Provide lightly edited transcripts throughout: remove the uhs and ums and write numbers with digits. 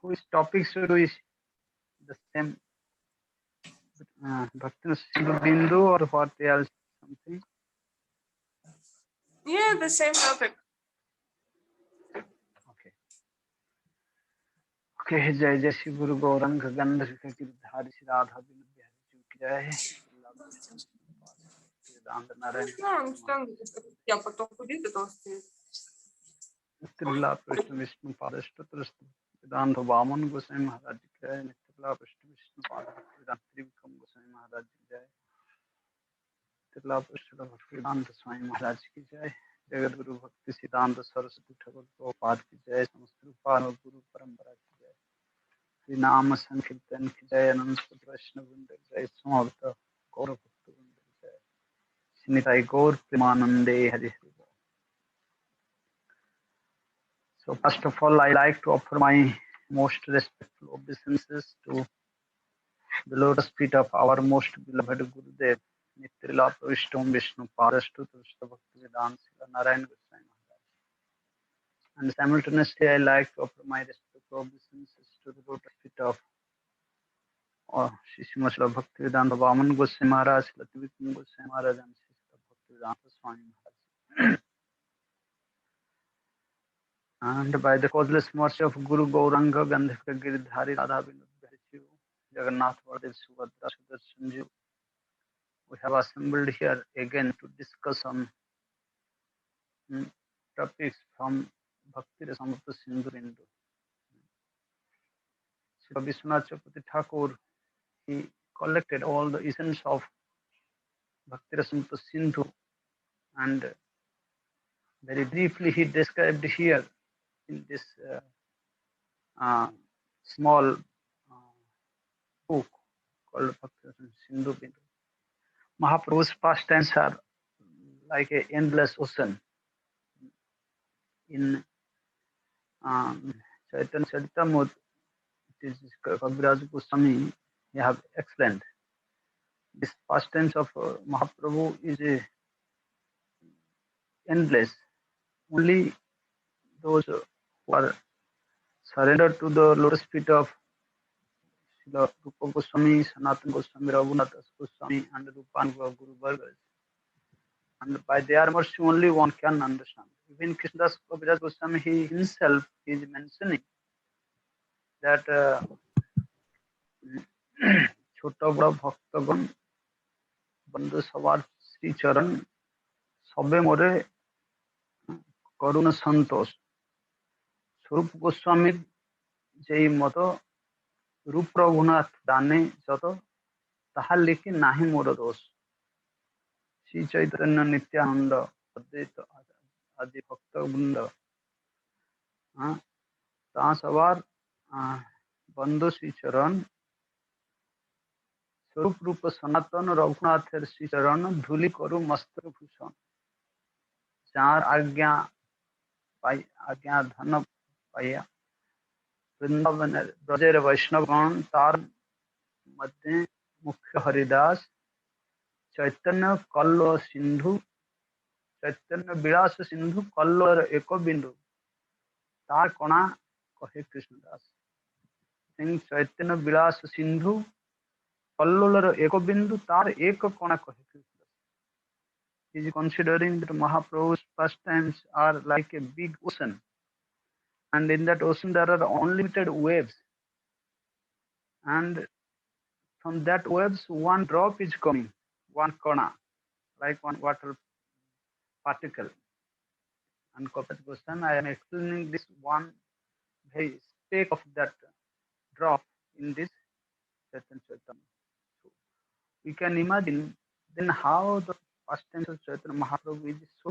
which topics should we the same Bhakti-rasamrita-sindhu-bindu or what else something? Yeah, the same topic. Okay. Okay, Jai Jai Shri Guru Gauranga Gandharika Girdhari Shri Radha Binod Bihari Ji ki Jai. Я потом куда-то толстею. Nityala Prishna Vishnu Padashta Trista Vedanta Vaman Goswami Maharaj Ji ki Jai. Nityala Prishna Vishnu Padashta Vedanta Trivikram Goswami Maharaj Ji ki Jai. Nityala Prishna Vedanta Swami Maharaj Ji ki Jai. Jagat Guru Bhakti Siddhanta Saraswati Thakur Prabhupada ki Jai. Samast Rupano Guru Parampara ki Jai. Hari Nama Sankirtan ki Jai. Ananta Vaishnav Vrinda ki Jai. Samartha Gaura Bhakta Vrinda ki Jai. Sinitai Gaur Premanande Hari Hari. So first of all, I like to offer my most respectful obeisances to the lotus feet of our most beloved Gurudev, Nitrila Pravishtam Vishnu Parastu Tushta Bhakti Vedanta Narayan Goswami Maharaj. And simultaneously, I like to offer my respectful obeisances to the lotus feet of Shri Srimad Bhakti Vedanta Vaman Goswami Maharaj, Lativikram Goswami Maharaj, and Shri Bhakti Vedanta Swami Maharaj. And by the causeless mercy of Guru Gauranga Gandhika Giridhari Radha Binod Bihari Ji, Jagannath Vasudev Subhadra Sudarshan Ji, we have assembled here again to discuss on topics from Bhakti-rasamrita-sindhu-bindu. Sri Vishwanath Chakravarti Thakur, he collected all the essence of Bhakti-rasamrita-sindhu, and very briefly he described here in this small book called Bhakti-rasamrita-sindhu-bindu. Mahaprabhu's pastimes are like an endless ocean. In Chaitanya Charitamrita, it is Kaviraj Goswami, he have explained this pastimes of Mahaprabhu is endless. Only those who are surrendered to the lotus feet of Srila Rupa Goswami, Sanatana Goswami, Raghunath Goswami, and Rupananda Guru Vargas, and by their mercy only one can understand. Even Krishnadas Kaviraj Goswami, he himself is mentioning that ছোট বড় ভক্তগণ বন্ধু সবার শ্রীচরণ সবে মোরে করুণ সন্তোষ। স্বরূপ গোস্বামীর যেই মতো রূপ রঘুনাথ দানে যত তাহা লিখি নাহি মোর দোষ। শ্রী চৈতন্য নিত্যানন্দ অদ্বৈত আদি ভক্তবৃন্দ তা সবার বন্ধু শ্রীচরণ স্বরূপ রূপ সনাতন রঘুনাথের শ্রীচরণ ধুলি করু মস্তক ভূষণ। যার আজ্ঞা ধন পাইয়া বৃন্দাবনের ব্রজের বৈষ্ণবগণ, তার মধ্যে মুখ্য হরিদাস চৈতন্য কল্ল সিন্ধু, চৈতন্য বিলাস সিন্ধু কল্লর এক বিন্দু, তার কণা কহে কৃষ্ণদাস। চৈতন্য বিলাস সিন্ধু কল্লোলর এক বিন্দু, তার এক কণা কহে Krishnadas. He is considering that Mahaprabhu's pastimes are like a big ocean, and in that ocean there are unlimited waves, and from that waves one drop is coming, one kona, like one water particle. And Kaviraj Goswami, I am explaining this one very speck of that drop in this Chaitanya Charitamrita. So we can imagine then how the pastimes of Chaitanya Mahaprabhu is so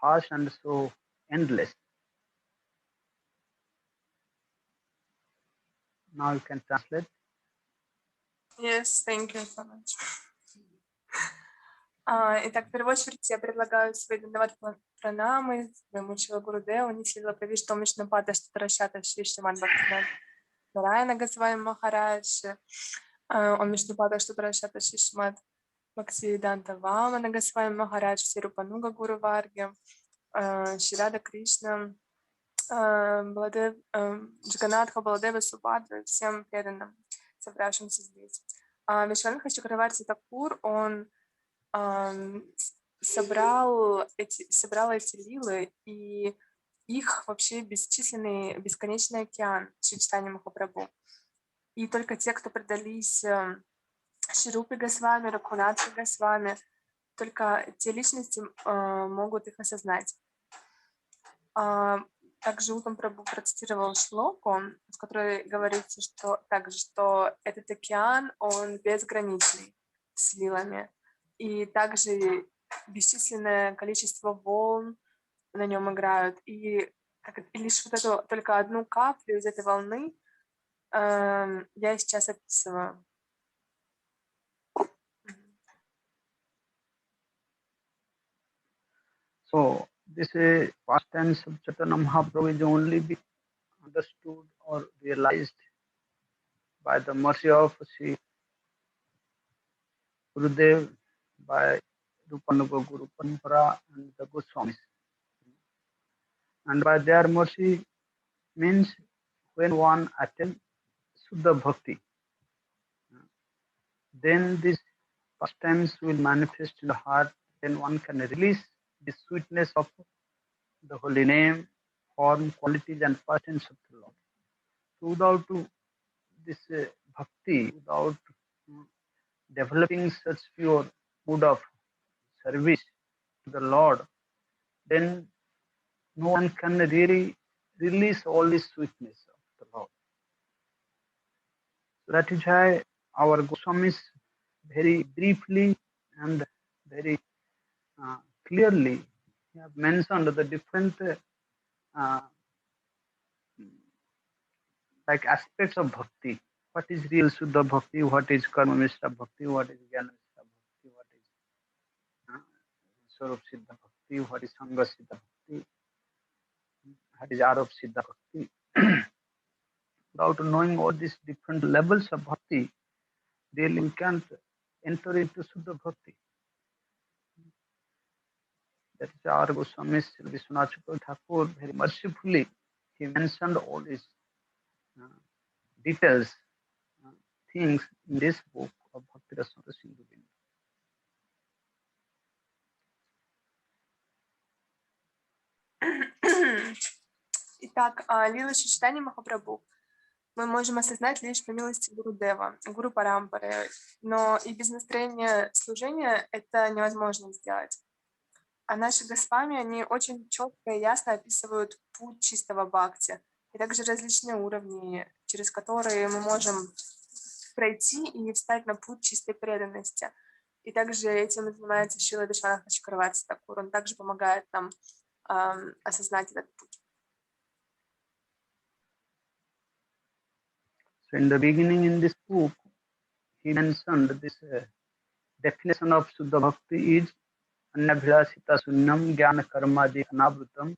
vast and so endless. Now you can translate. Yes, thank you so much. Итак, в первую очередь я предлагаю свои дандават пранамы своему Чила Гурудеву, Нисила Правиштам Вишнупада Штарашата Шри Шриман Бхакти Нараяна Госвами Махарадж, Ом Вишнупада Штарашата Шри Шримад Бхакти-веданта Вамана Госвами Махарадж, Шри Рупануга Гуру Варги, Шри Рада Кришна, Джаганатха, Баладева, Субхадры, всем преданным, собравшимся здесь. Вишванатха Чакраварти Такур, он собрал эти лилы, и их вообще бесконечный океан Шри Чайтанья Махапрабху. И только те, кто предались Шрупе Госвами, Рагхунатхе Госвами, только те личности могут их осознать. Также Уттама Прабху процитировал шлоку, в которой говорится, что этот океан, он безграничный с лилами. И также бесчисленное количество волн на нем играют. И лишь вот эту, только одну каплю из этой волны я сейчас описываю. So this past tense of Chaitanya Mahaprabhu is only be understood or realized by the mercy of Sri Gurudev, by Rupanuga Guru Parampara and the Goswamis. And by their mercy means when one attains Suddha Bhakti, then this past tense will manifest in the heart, then one can release the sweetness of the holy name, form, qualities and persons of the Lord. So without this bhakti, without developing such pure mood of service to the Lord, then no one can really release all this sweetness of the Lord. So that is why our Goswamis very briefly and very clearly have mentioned the different like aspects of bhakti. What is real Suddha Bhakti, what is Karma Mishra Bhakti, what is Jnana Mishra Bhakti, what is Swarup Siddha Bhakti, what is Sangha Siddha Bhakti, what is Arop Siddha Bhakti. Without knowing all these different levels of bhakti, really we can't enter into Suddha Bhakti. That is our Goswami Vishwanath Chakravarti Thakur very mercifully he mentioned all these details, things in this book of Bhakti-rasamrita-sindhu-bindu. Итак, лилы Шри Чайтаньи Махапрабху мы можем осознать лишь по милости Гурудева, Гуру Парампары, но и без настроения служения это невозможно сделать. А наши Госвами, они очень четко и ясно описывают путь чистого бхакти, и также различные уровни, через которые мы можем пройти и встать на путь чистой преданности. И также этим занимается Шрила Вишванатха Чакраварти Такур, он также помогает нам осознать этот путь. So in the beginning in this book, he mentioned this definition of Suddha Bhakti is Anyabhilasita Sunyam Jnana Karmadi Anavrutam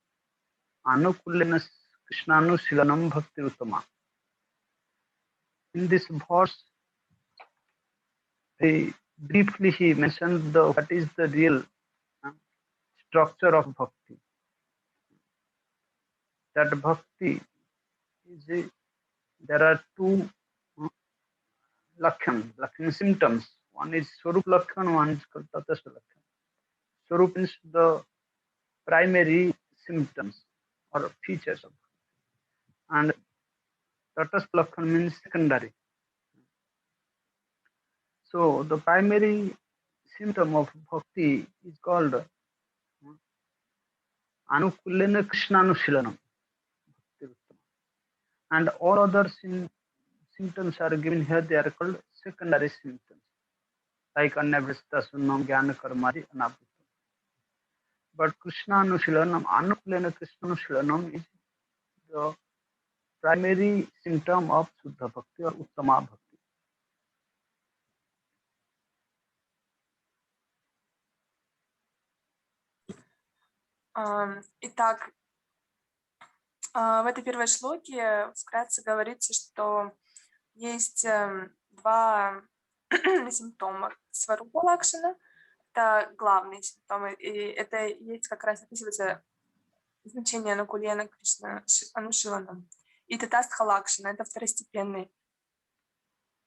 Anukulena Krishnanu Shilanam Bhakti Uttama. In this verse, briefly he mentioned what is the real structure of bhakti. That bhakti is there are two lakhan symptoms. One is Swarup Lakhan, one is Tatastha Lakhan. Swarup is the primary symptoms or features of bhakti. And Tatastha Lakhan means secondary. So the primary symptom of bhakti is called Anukulena Krishnanushilanam. And all other symptoms are given here, they are called secondary symptoms, like Anyabhisita Sunnam, Jnana Karmadi, Anabhutam. But Krishnanushilanam, Anukulena Krishnanushilanam is the primary symptom of Suddha Bhakti or Uttama Bhakti. Итак, в этой первой шлоке вкратце говорится, что есть два симптома. Сварупа лакшана — это главные симптомы, и это есть как раз описывается значение Анукулена Кришна Анушилана. И Татастха Лакшана — это второстепенный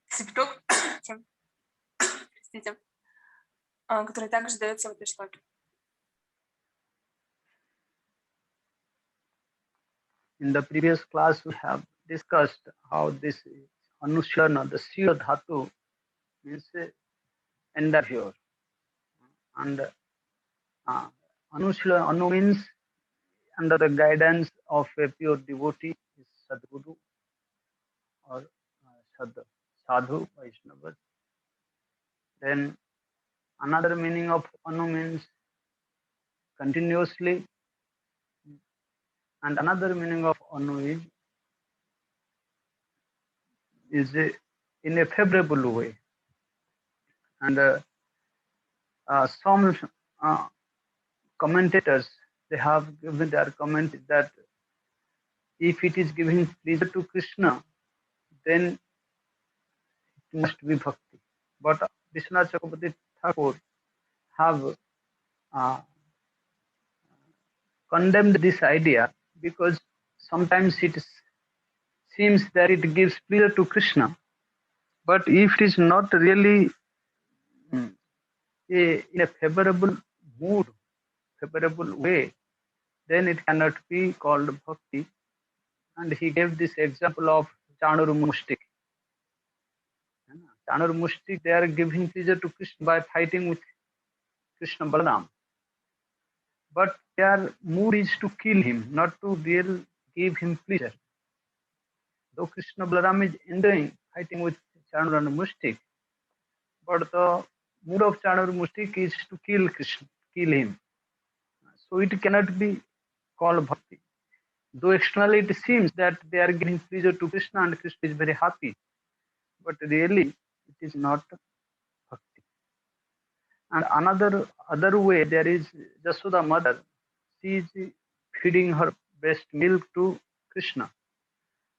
цветок, простите, который также дается в этой шлоке. In the previous class, we have discussed how this Anushana, the Sira Dhatu, means endeavor. And Anushana, Anu means under the guidance of a pure devotee, is Sadguru or Sadhu, Vaishnava. Then another meaning of Anu means continuously, and another meaning of Anu is in a favorable way. And some commentators, they have given their comment that if it is giving pleasure to Krishna, then it must be bhakti. But Vishwanath Chakravarti Thakur have condemned this idea because sometimes it seems that it gives pleasure to Krishna, but if it is not really in a favorable mood, favorable way, then it cannot be called bhakti. And he gave this example of Chanur Mushtik. Chanur Mushtik, they are giving pleasure to Krishna by fighting with Krishna Balaram. But their mood is to kill him, not to really give him pleasure. Though Krishna Balaram is enjoying fighting with Chanur and Mushtik, but the mood of Chanur Mushtik is to kill Krishna, kill him. So it cannot be called bhakti. Though externally it seems that they are giving pleasure to Krishna and Krishna is very happy, but really it is not bhakti. And other way, there is Jasoda mother. She is feeding her best milk to Krishna,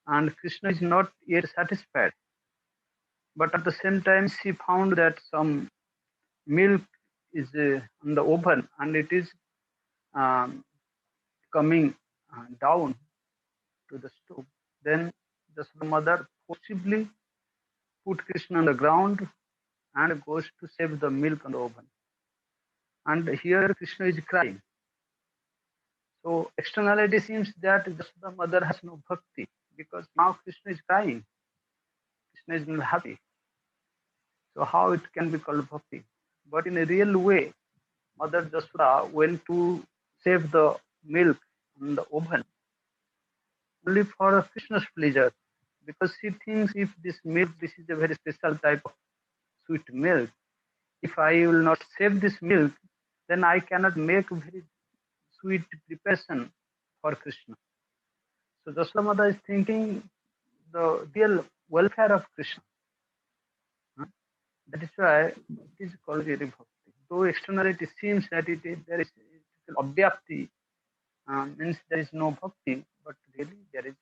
and Krishna is not yet satisfied. But at the same time, she found that some milk is in the oven and it is coming down to the stove. Then the mother forcibly put Krishna on the ground and goes to save the milk in the oven. And here Krishna is crying. So externality seems that the mother has no bhakti because now Krishna is crying. Krishna is not happy. So how it can be called bhakti? But in a real way, Mother Jasoda went to save the milk in the oven only for Krishna's pleasure, because she thinks if this milk, this is a very special type of sweet milk. If I will not save this milk, then I cannot make very sweet preparation for Krishna. So Jasoda Mother is thinking the real welfare of Krishna. That is why it is called really bhakti. Though externally it seems that there is abhyakti, means there is no bhakti, but really there is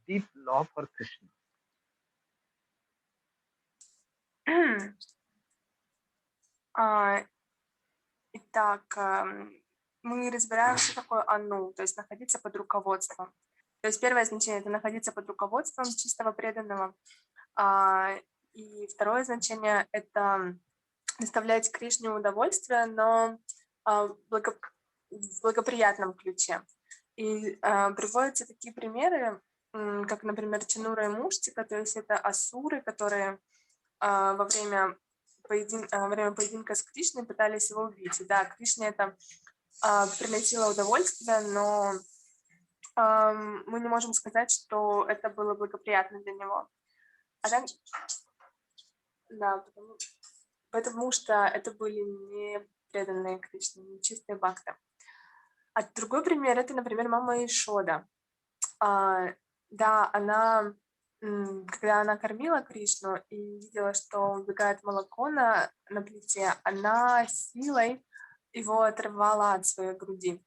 deep love for Krishna. Итак, мы разбираем, что такое ану, то есть находиться под руководством. То есть первое значение — это находиться под руководством чистого преданного. И второе значение — это доставлять Кришне удовольствие, но в благоприятном ключе. И приводятся такие примеры, как, например, Чанура и Муштика, то есть это асуры, которые во время поединка с Кришной пытались его убить. И да, Кришне это приносило удовольствие, но мы не можем сказать, что это было благоприятно для него. Да, потому что это были не преданные Кришне, не чистые бхакты. А другой пример — это, например, мама Ишода. Да, она, когда она кормила Кришну и видела, что убегает молоко на плите, она силой его оторвала от своей груди.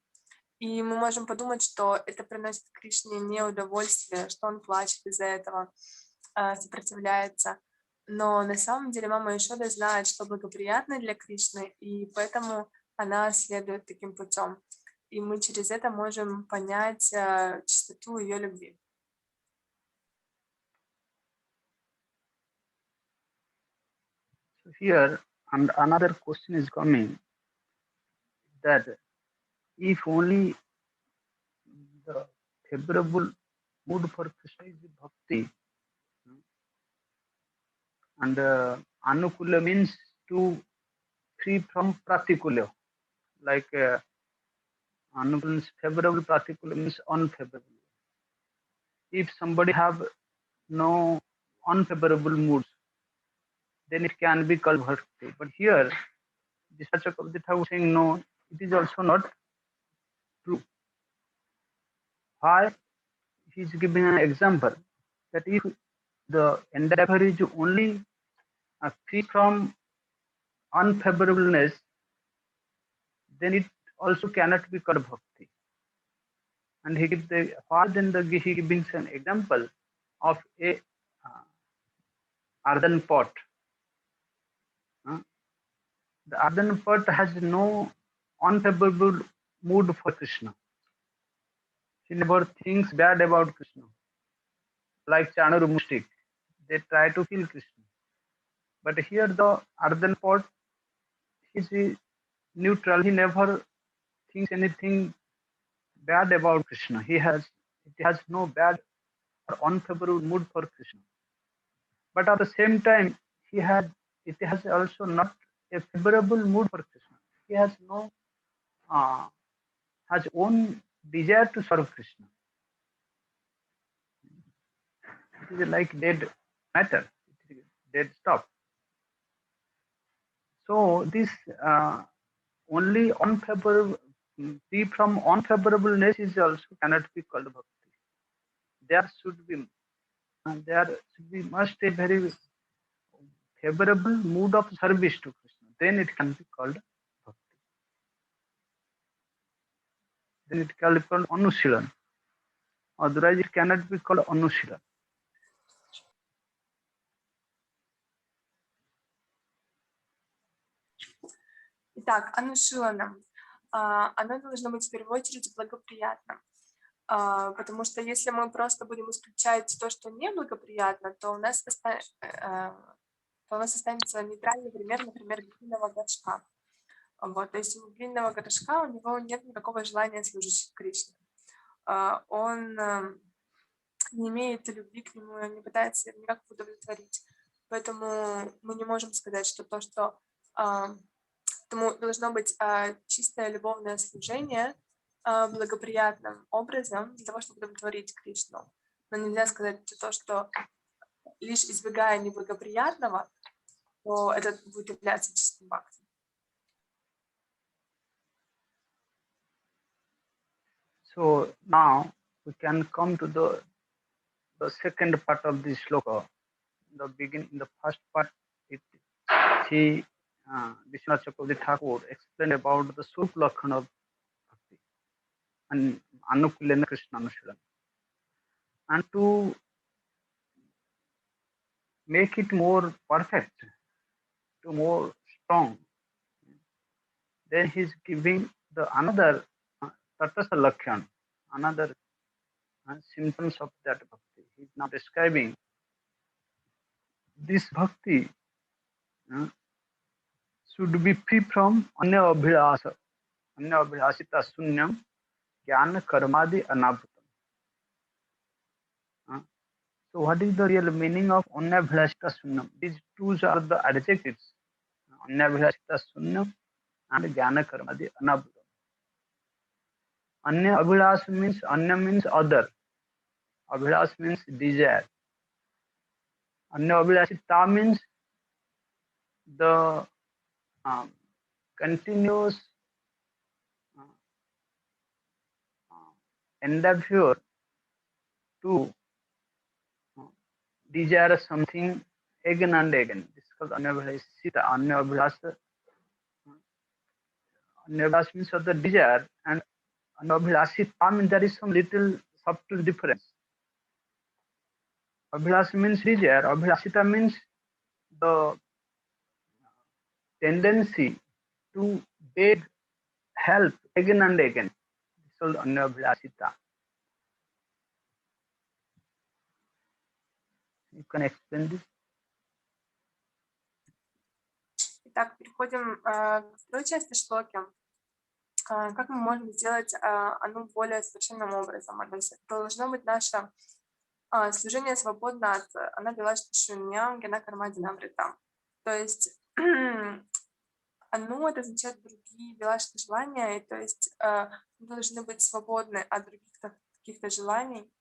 И мы можем подумать, что это приносит Кришне неудовольствие, что он плачет из-за этого, сопротивляется. Но на самом деле мама Ишода знает, что благоприятно для Кришны, и поэтому она следует таким путем. и мы через это можем понять чистоту ее любви. So here, and another question is coming that if only the favorable mood for Krishna is bhakti, and anukula means to free from pratikula, like anukula means favorable, pratikula means unfavorable. If somebody have no unfavorable moods, then it can be called bhakti. But here, the Sachakavati Thakur saying no, it is also not true. Why? He is giving an example that if the endeavor is only free from unfavorableness, then it also cannot be called bhakti. And he gives the he gives an example of a earthen pot. The earthen pot has no unfavorable mood for Krishna. He never thinks bad about Krishna. Like Chanur Mushtik, they try to kill Krishna. But here the earthen pot is neutral. He never thinks anything bad about Krishna. It has no bad or unfavorable mood for Krishna. But at the same time, it has also not a favorable mood for Krishna. He has no has own desire to serve Krishna. It is like dead matter, it is dead stuff. So this only unfavorable, free from unfavorableness is also cannot be called bhakti. There should be must a very favorable mood of service to Krishna. Then it can be called bhakti. Then it can be called anushilan. Otherwise, it cannot be called anushilan. Итак, анушиланам. Оно должно быть в первую очередь благоприятным. Потому что если мы просто будем исключать то, что неблагоприятно, то у нас останется нейтральный пример, например, глиняного горшка. Вот, то есть у глиняного горшка у него нет никакого желания служить Кришне. Он не имеет любви к нему, не пытается никак удовлетворить. Поэтому мы не можем сказать, что тому должно быть чистое любовное служение благоприятным образом для того, чтобы удовлетворить Кришну. Но нельзя сказать то, что лишь избегая неблагоприятного, то это будет являться чистым бхакти. So now we can come to the second part of this shloka. In the first part, Vishwanath Chakravarti Thakur explained about the Swarup Lakshana of Bhakti and Anukulena Krishna Anushilan. And to make it more perfect, to more strong, then he is giving another Tatasa Lakshan, another symptoms of that Bhakti. He is now describing this Bhakti should be free from anya abhilasa, anya abhilasita sunyam, jnana karmadi anabhutam. So what is the real meaning of anya abhilasita sunyam? These two are the adjectives, anya abhilasita sunyam and jnana karmadi anabhutam. Anya abhilas means, anya means other, abhilas means desire. Anya abhilasita means the continuous endeavor to desire something again and again. This is called anabhilasita. Anabhilasa means of the desire, and anabhilasita means there is some little subtle difference. Abhilasa means desire. Abhilasita means the tendency to beg help again and again. called Anyabhyasita. You can explain this? Итак, переходим к второй части шлоки. Как мы можем сделать оно более совершенным образом? Должно быть наше служение свободно от анабилашти шуньям гена кармадинамрита. То есть оно это означает другие билашты желания, и то есть мы должны быть свободны от других каких-то желаний,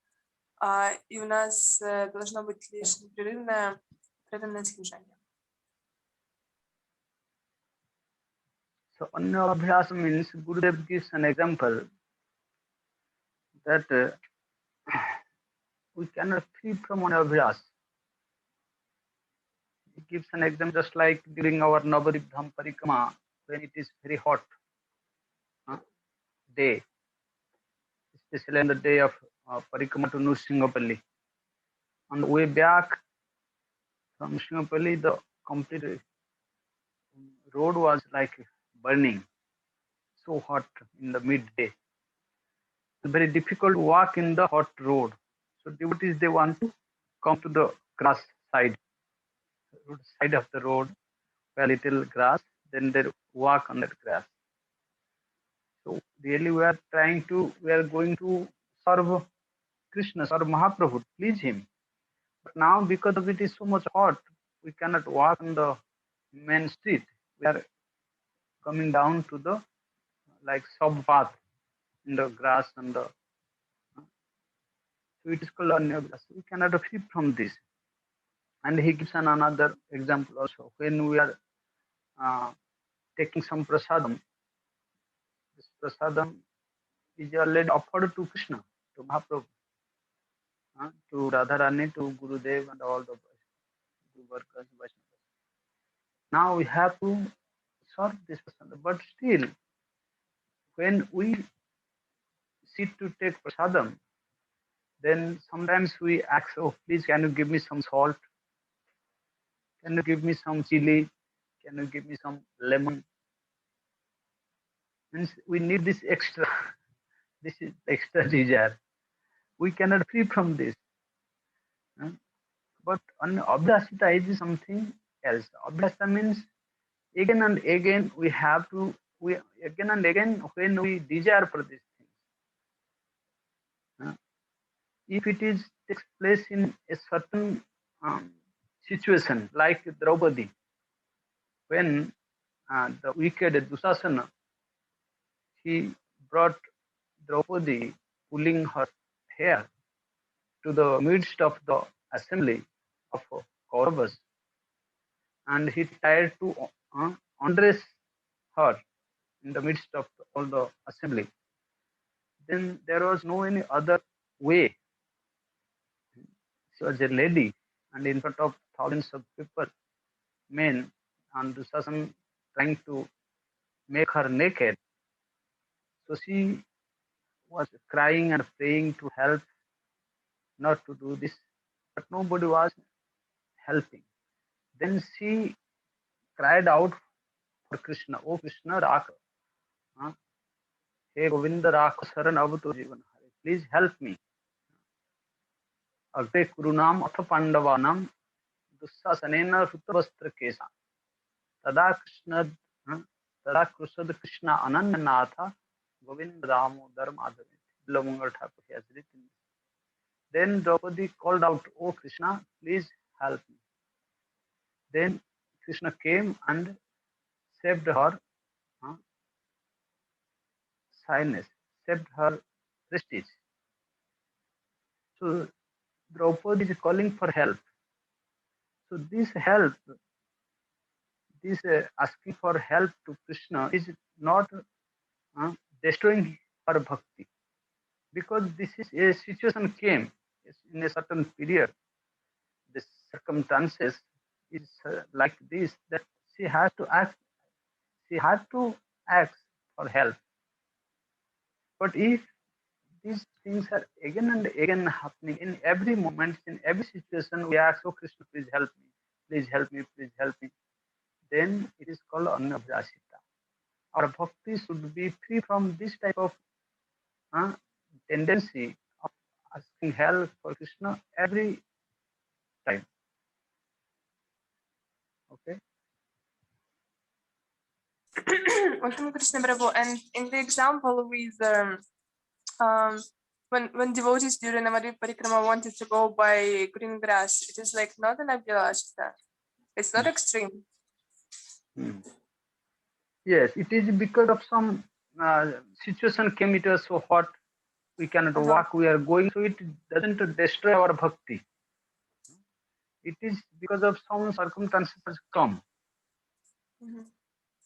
и у нас должно быть лишь непрерывное преданное служение. So Anyabhyasa means Gurudev gives an example that we cannot free from Anyabhyasa. He gives an example just like during our Navadvip Parikrama when it is very hot day, especially on the day of Parikrama to Nrsimhapalli. On the way back from Nrsimhapalli, the complete road was like burning, so hot in the midday. It's very difficult to walk in the hot road. So devotees, they want to come to the grass side of the road, where little grass, then they walk on that grass. So really we are going to serve Krishna, serve Mahaprabhu, please him. But now because of it is so much hot, we cannot walk on the main street. We are coming down to the like sub-path in the grass and the so it is called Anyabhyasa. We cannot free from this. And he gives another example also. When we are taking some prasadam, this prasadam is already offered to Krishna, to Mahaprabhu, to Radharani, to Gurudev and all the workers, Vaishnavas. Now we have to serve this prasadam. But still, when we sit to take prasadam, then sometimes we ask, oh, please, can you give me some salt? Can you give me some chili? Can you give me some lemon? Means we need this extra. This is extra desire. We cannot free from this. But Abhyasita is something else. Abhyasita means again and again we have to, again and again when we desire for these things. If it takes place in a certain situation, like Draupadi, when the wicked Dusasana, he brought Draupadi pulling her hair to the midst of the assembly of Kauravas, and he tried to undress her in the midst of all the assembly. Then there was no any other way. She was a lady, and in front of thousands of people, men, and Dusasana trying to make her naked. So she was crying and praying to help not to do this, but nobody was helping. Then she cried out for Krishna, "Oh Krishna, Rakha, Hey Govinda, Rakha Saran Avato Jivan Hari, please help me. Agre Kurunam Atha Pandavanam Dussasanena Rutavastra Kesa Tada Krishna Krishna Ananyanatha Govinda Damodar Madhavi." Bilamangal Thakur has written. Then Draupadi called out, "Oh Krishna, please help me." Then Krishna came and saved her shyness, saved her prestige. So Draupadi is calling for help. So this help, this asking for help to Krishna is not destroying her bhakti, because this is a situation came in a certain period. The circumstances is like this, that she has to ask. She had to ask for help. But if these things are again and again happening in every moment, in every situation, we ask, "Oh Krishna, please help me, please help me, please help me," then it is called Anyabhyasita. Our bhakti should be free from this type of tendency of asking help for Krishna every time. Okay. Uttama Krishna Prabhu, and in the example with when devotees during Navadvip Parikrama wanted to go by green grass, it is like not an abhilashita. It's not extreme. Yes, it is because of some situation came, it was so hot, we cannot walk, we are going, so it doesn't destroy our bhakti. It is because of some circumstances come.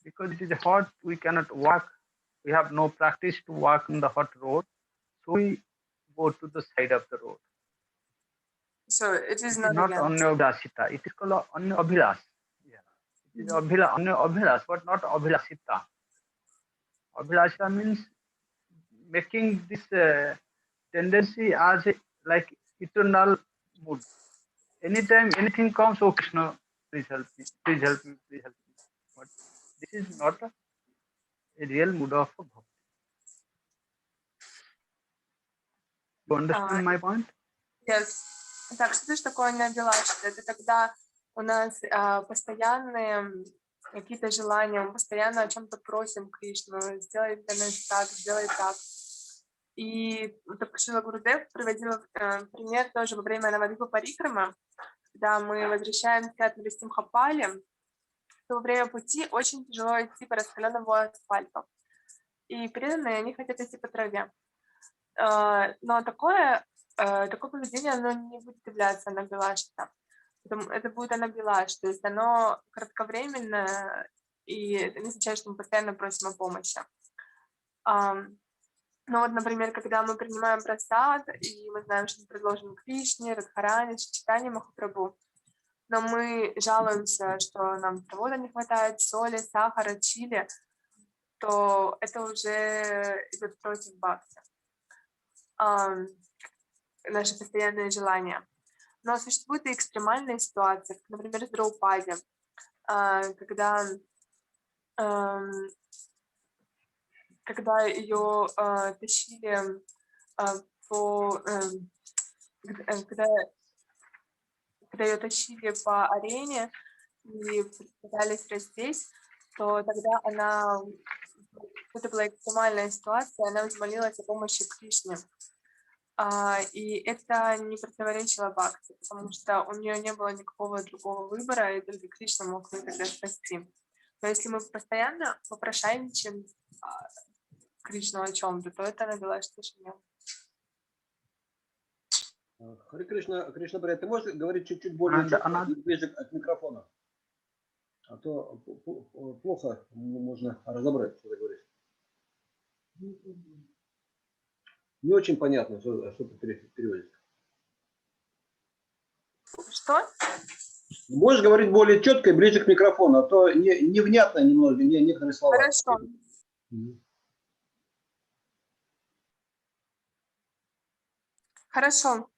Because it is hot, we cannot walk, we have no practice to walk on the hot road, so we go to the side of the road. So it is not Anya Abhilasita, it is called Anya Abhilas. It is Anya Abhilas, but not Abhilasita. Abhilasita means making this tendency as like eternal mood. Anytime anything comes, oh Krishna, please help me, please help me, please help me. But this is not a real mood of bhakti. You understand my point? Yes. Так, что же такое необилашта? Это когда у нас постоянные какие-то желания, мы постоянно о чем-то просим Кришну, сделай для нас так, сделай так. И Шрила Гурудев приводил пример тоже во время Навадвипа Парикрама, когда мы возвращаемся от Симхапали, то во время пути очень тяжело идти по раскаленному асфальту. И преданные, они хотят идти по траве. Но такое поведение, оно не будет являться анабилашта. Это будет анабилаш, то есть оно кратковременно, и это не означает, что мы постоянно просим о помощи. Ну вот, например, когда мы принимаем прасад, и мы знаем, что мы предложим Кришне, Радхарани, Чайтанье Махапрабху, но мы жалуемся, что нам провода не хватает, соли, сахара, чили, то это уже идет против бхакти. Наши постоянные желания. Но существуют и экстремальные ситуации, как, например, с Драупади, когда ее тащили когда ее тащили по арене и пытались раздеть, то тогда это была экстремальная ситуация, она взмолилась о помощи Кришне. И это не противоречило бхакти, потому что у нее не было никакого другого выбора, и только Кришна мог ее тогда спасти. Но если мы постоянно попрошайничаем Кришну о чем-то, то это анабилашта шрия. Харе Кришна, Брат, ты можешь говорить чуть-чуть более четко и ближе от микрофона? А то плохо можно разобрать, что ты говоришь. Не очень понятно, что ты переводишь. Что? Можешь говорить более четко и ближе к микрофону, а то невнятно немного, некоторые слова. Хорошо. Хорошо.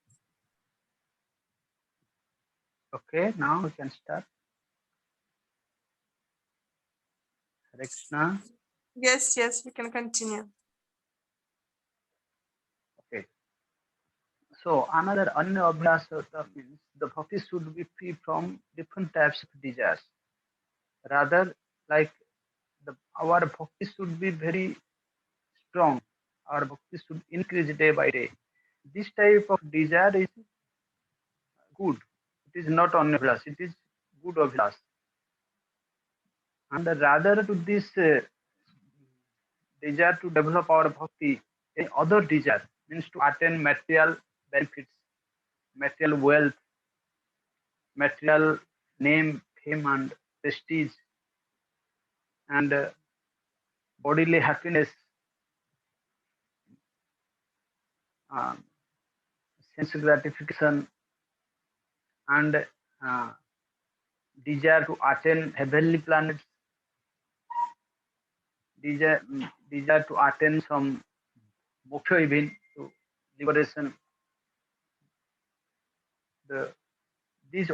Okay, now we can start. Hare Krishna. Yes, we can continue. Okay. So another Anya Abhyasa means the bhakti should be free from different types of desires. Rather, like our bhakti should be very strong. Our bhakti should increase day by day. This type of desire is good. It is not Anya Abhyasa, it is good Abhyasa. And rather to this desire to develop our bhakti, any other desire means to attain material benefits, material wealth, material name, fame and prestige, and bodily happiness, sense gratification, and desire to attain heavenly planets, desire to attain some moksha even, to liberation.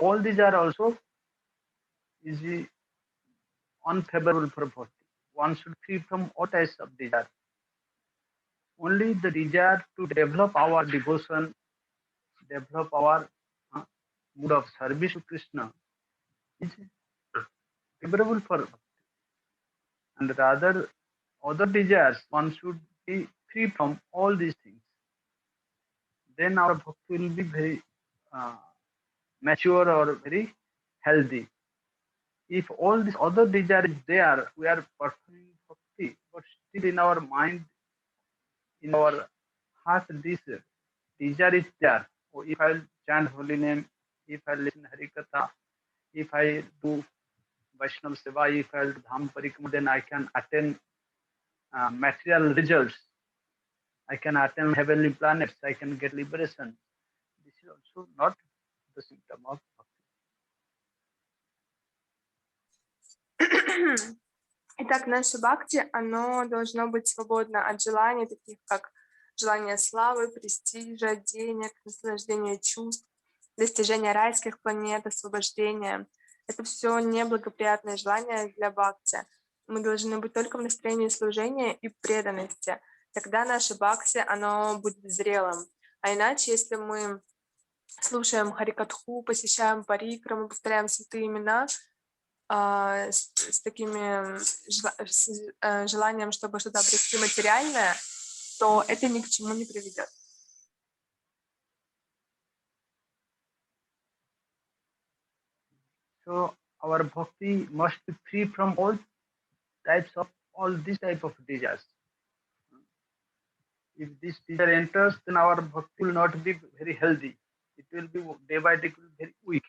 All these are also is unfavorable for bhakti. One should free from all types of desire. only the desire to develop our devotion, develop our mood of service to Krishna is favorable for bhakti. And rather, other desires, one should be free from all these things. Then our bhakti will be very mature or very healthy. If all this other desire is there, we are performing bhakti, but still in our mind, in our heart, this desire is there. Oh, if I chant holy name, if I listen Hari Katha, if I do Vaishnava Seva, if I do Dham Parikrama, then I can attain material results. I can attain heavenly planets. I can get liberation. This is also not the symptom of bhakti. Итак, наше бхакти, оно должно быть свободно от желаний, таких как желание славы, престижа, денег, наслаждения чувств, достижения райских планет, освобождения. Это все неблагоприятные желания для бхакти. Мы должны быть только в настроении служения и преданности. Тогда наше бхакти, оно будет зрелым. А иначе, если мы слушаем харикатху, посещаем парикраму, повторяем святые имена, с такими желанием, чтобы что-то обрести материальное, то это ни к чему не приведет. So our bhakti must be free from all these type of desires. If this desire enters, then our bhakti will not be very healthy. It will be day by day very weak.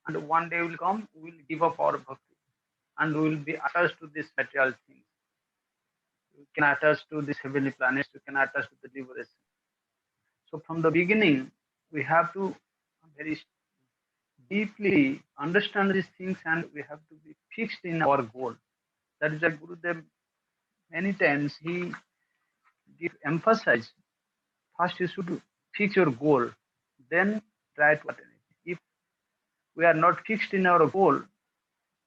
And one day will come, we will give up our bhakti. And we will be attached to this material things. We can attach to this heavenly planets, we can attach to the liberation. So from the beginning, we have to very deeply understand these things and we have to be fixed in our goal. That is why Gurudev many times he emphasize first you should fix your goal, then try to attain it. If we are not fixed in our goal,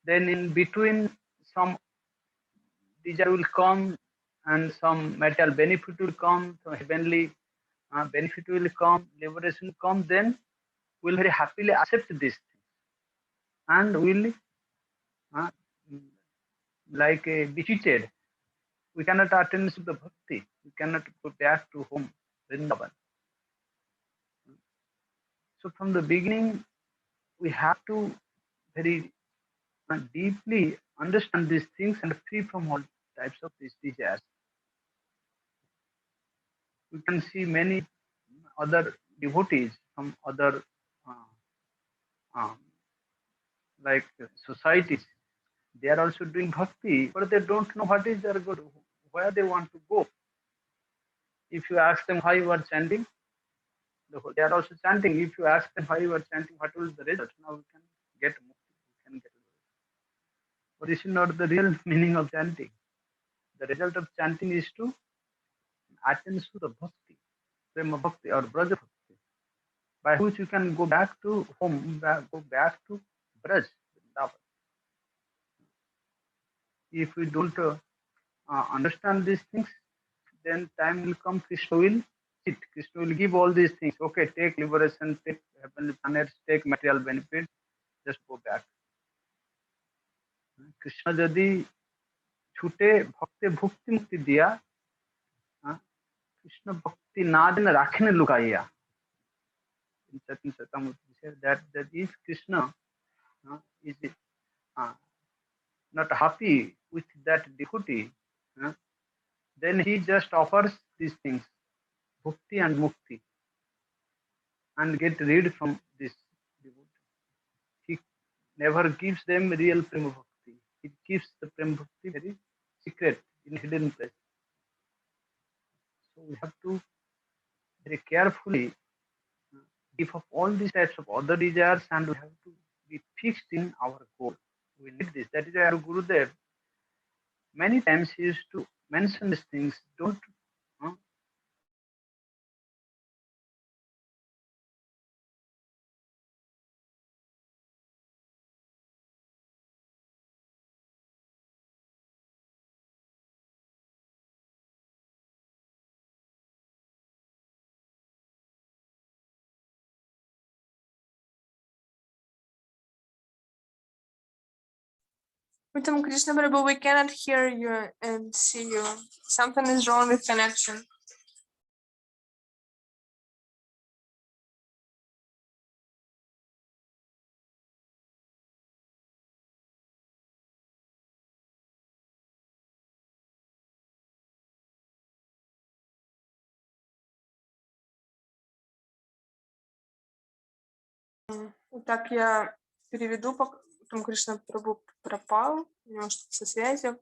then in between some desire will come and some material benefit will come, some heavenly benefit will come, liberation will come, then we'll very happily accept this thing and will like be cheated. We cannot attain to the bhakti. We cannot go back to home, Vrindavan. So from the beginning, we have to very deeply understand these things and free from all types of these desires. We can see many other devotees from other like societies. They are also doing bhakti, but they don't know what is their goal, where they want to go. If you ask them why you are chanting, they are also chanting. If you ask them why you are chanting, what will the result? Now we can get mukti, we can get. But this is not the real meaning of chanting. The result of chanting is to attain to the bhakti, prema bhakti or braja bhakti, by which you can go back to home, go back to Braj. If we don't understand these things, then time will come, Krishna will sit. Krishna will give all these things. Okay, take liberation, take heavenly planets, take material benefit, just go back. Krishna jadi छूटे भक्ति भुक्ति मुक्ति दिया, कृष्ण भक्ति ना दिन राखने लुकाइया. In certain circumstances, said that if Krishna is not happy with that devotee, then he just offers these things, bhukti and mukti, and get rid from this devotee. He never gives them real prema bhakti. He keeps the prema bhakti very secret, in hidden place. So we have to very carefully give up all these types of other desires and we have to be fixed in our goal. We need this. That is why our Gurudev many times he used to mention these things. Don't Уттама Кришна Прабhu, we cannot hear you and see you. Something is wrong with connection. Так, я переведу, потом Кришна Прабhu пропал, у него что-то со связью.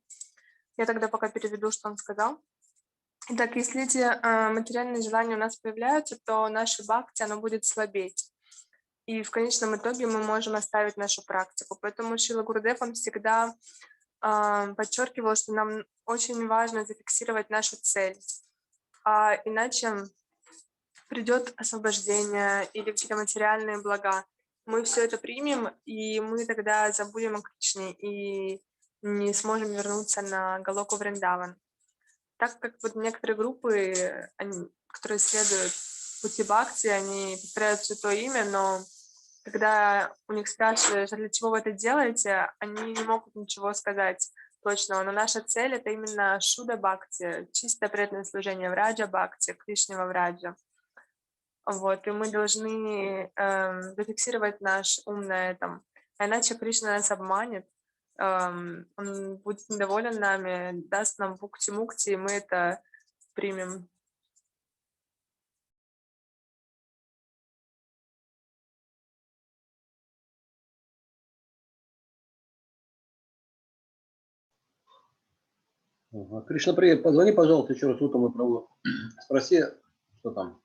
Я тогда пока переведу, что он сказал. Итак, если эти материальные желания у нас появляются, то наше бхакти, оно будет слабеть. И в конечном итоге мы можем оставить нашу практику. Поэтому Шрила Гурудев, он всегда подчеркивал, что нам очень важно зафиксировать нашу цель. Иначе придет освобождение или какие-то материальные блага. Мы все это примем, и мы тогда забудем о Кришне и не сможем вернуться на Галоку Вриндаван. Так как вот некоторые группы, которые следуют пути бхакти, они повторяют святое имя, но когда у них спрашиваешь, для чего вы это делаете, они не могут ничего сказать точного. Но наша цель — это именно шуда бхакти, чистое преданное служение враджа бхакти, Кришне во враджа. Вот, и мы должны зафиксировать наш ум на этом. Иначе Кришна нас обманет, он будет недоволен нами, даст нам бхукти-мукти, и мы это примем. Кришна, привет. Позвони, пожалуйста, еще раз Уттаму Прабху. Спроси, что там.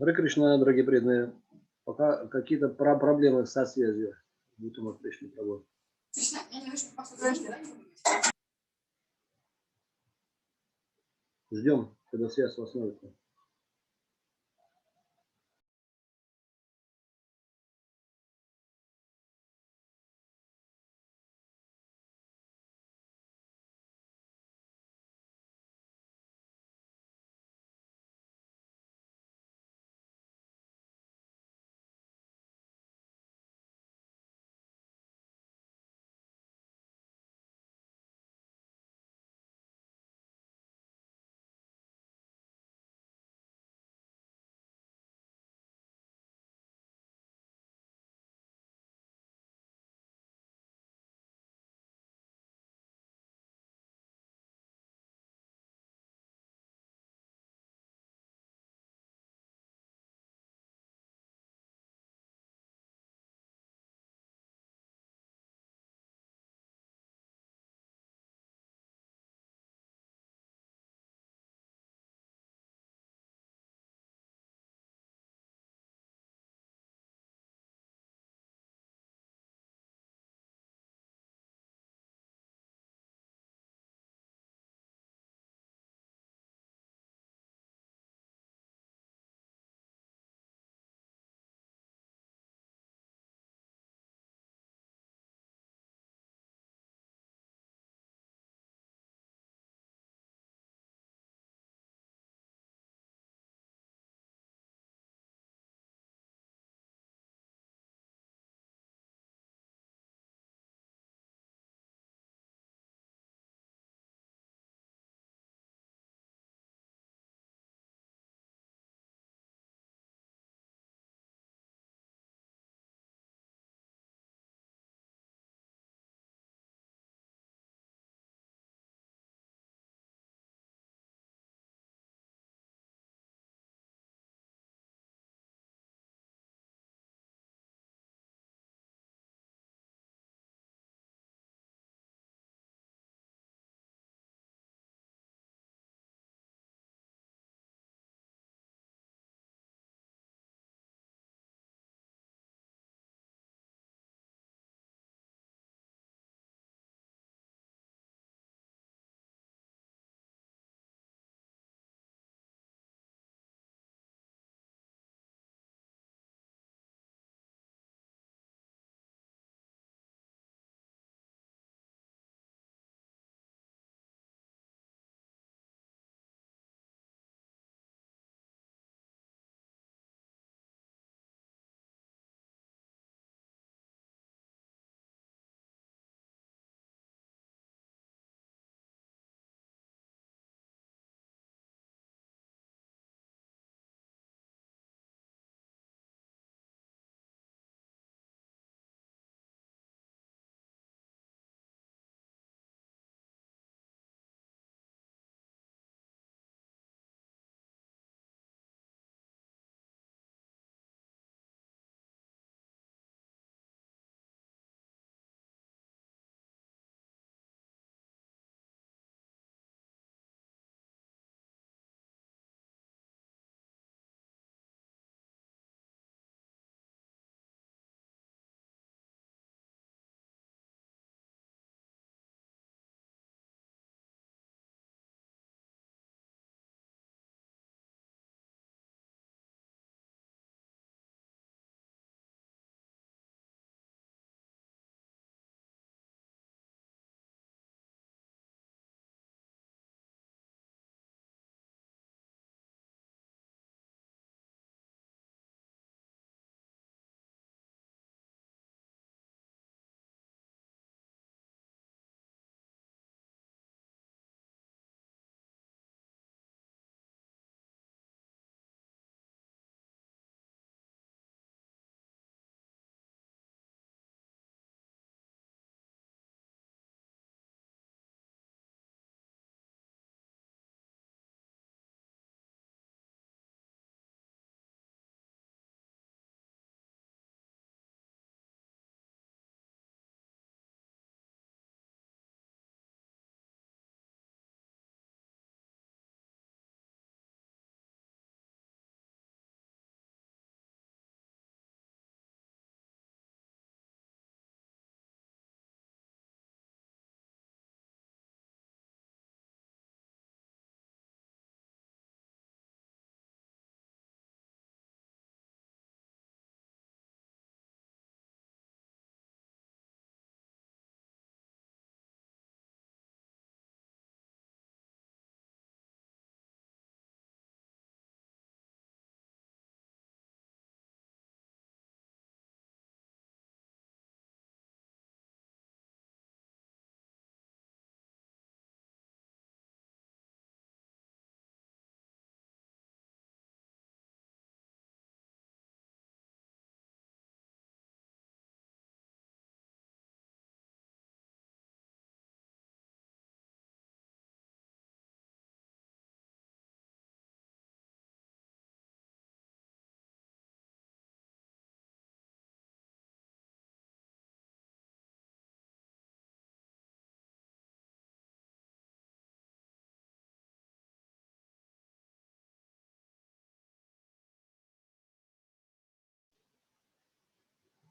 Харе Кришна, дорогие преданные. Пока какие-то проблемы со связью. Уттама Кришна Прабху. Ждем, когда связь восстановится.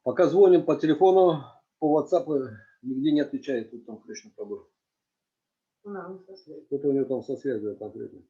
Пока звоним по телефону, по WhatsApp нигде не отвечает тут там Кришна Прабху. Что-то у него там со связью конкретно.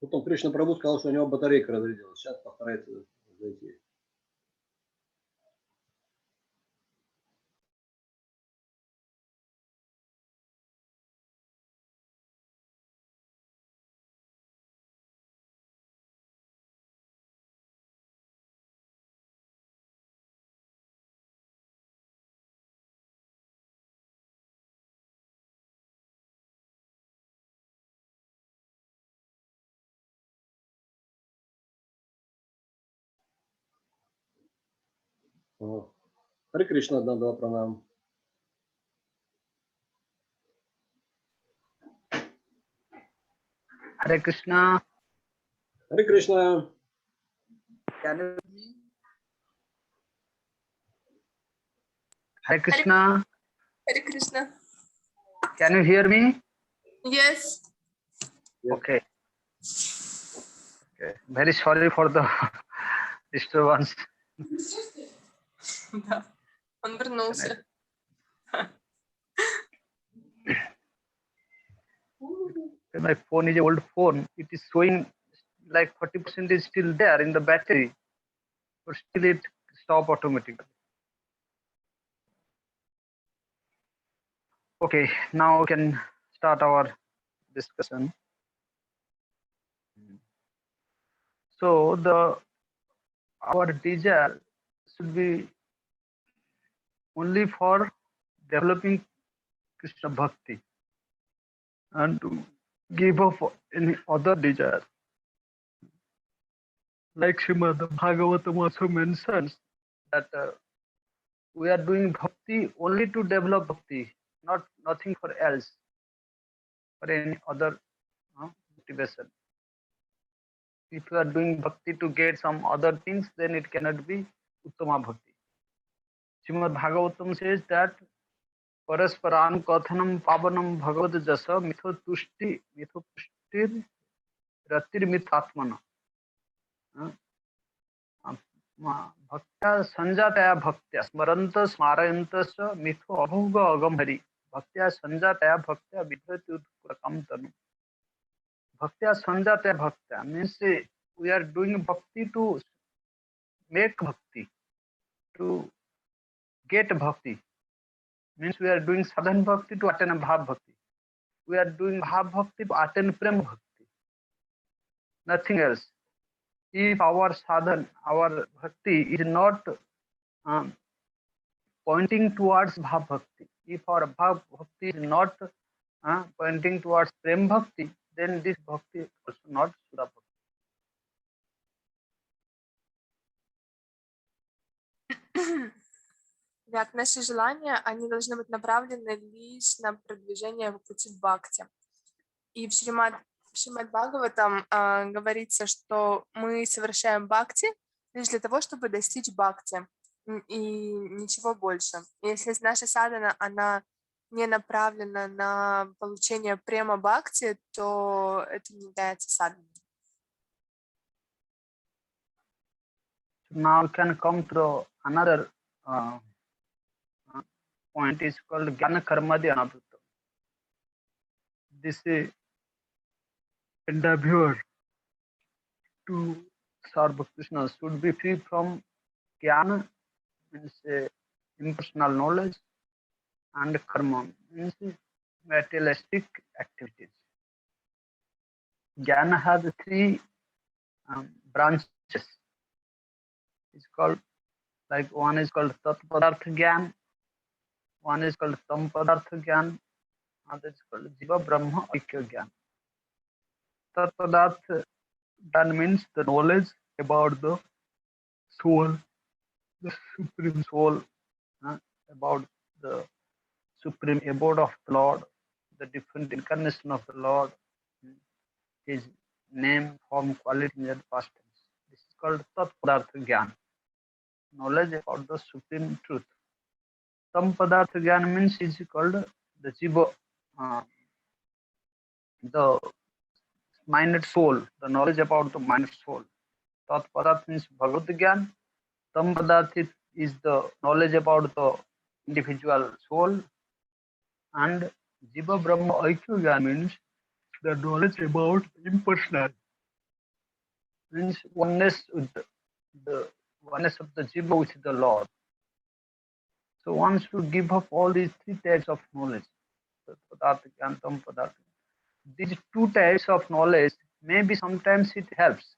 Потом Кришна Прабху сказал, что у него батарейка разрядилась. Сейчас постарается зайти. Харе Кришна, два пранам. Hare Krishna. Харе Кришна. Hare Krishna. Hare Krishna. Can you hear me? Yes. Okay. Okay. Very sorry for the disturbance. Да. Он вернулся. My phone is an old phone. It is showing like 40% is still there in the battery, but still it stop automatically. Okay, now we can start our discussion. So our desire should be only for developing Krishna Bhakti and to give up any other desire. Like Srimad Bhagavatam also mentions that we are doing bhakti only to develop bhakti, nothing for else, for any other motivation. If you are doing bhakti to get some other things, then it cannot be Uttama bhakti. Srimad Bhagavatam says that Parasparan Kathanam Pavanam Bhagavad Jasa Mithotushtir Ratir Mithatmana. Bhaktya Sanjataya Bhaktya Smaranta Smarayanta Mitho Abhuga Agamhari. Bhaktya Sanjataya Bhaktya Vidhati Utpurakam Tanu. Bhaktya Sanjataya Bhaktya means we are doing bhakti to make bhakti, to get bhakti. Means we are doing sadhan bhakti to attain bhav bhakti. We are doing bhav bhakti to attain prem bhakti. Nothing else. If our sadhan, our bhakti is not pointing towards bhav bhakti, if our bhav bhakti is not pointing towards prem bhakti, then this bhakti is also not sura bhakti. Так, наши желания, они должны быть направлены лишь на продвижение в пути бхакти. И в Шримад Бхагаватам говорится, что мы совершаем бхакти лишь для того, чтобы достичь бхакти, и ничего больше. Если наша садхана, она не направлена на получение према бхакти, то это не является садханой. Now we can come to another point is called Jnana Karmadi Anabhutta. This endeavor to serve Krishna should be free from Jnana, means impersonal knowledge, and karma, means materialistic activities. Jnana has three branches. It's called, like one is called Tat Padartha Gyan, one is called Tam Padartha Gyan, another is called Jiva Brahma Aikya Gyan. Tat Padartha Gyan means the knowledge about the soul, the supreme soul, about the supreme abode of the Lord, the different incarnation of the Lord, his name, form, quality, and past tense. This is called Tat Padartha Gyan, knowledge about the supreme truth. Tam Padartha Gyan means is called the Jiva, the minded soul, the knowledge about the minded soul. Tat Padartha means Bhagavad Gyan. Tam Padartha is the knowledge about the individual soul, and Jiva Brahma Aikya Gyan means the knowledge about impersonal, means oneness with the oneness of the jiva with the Lord. So one should give up all these three types of knowledge. These two types of knowledge, maybe sometimes it helps,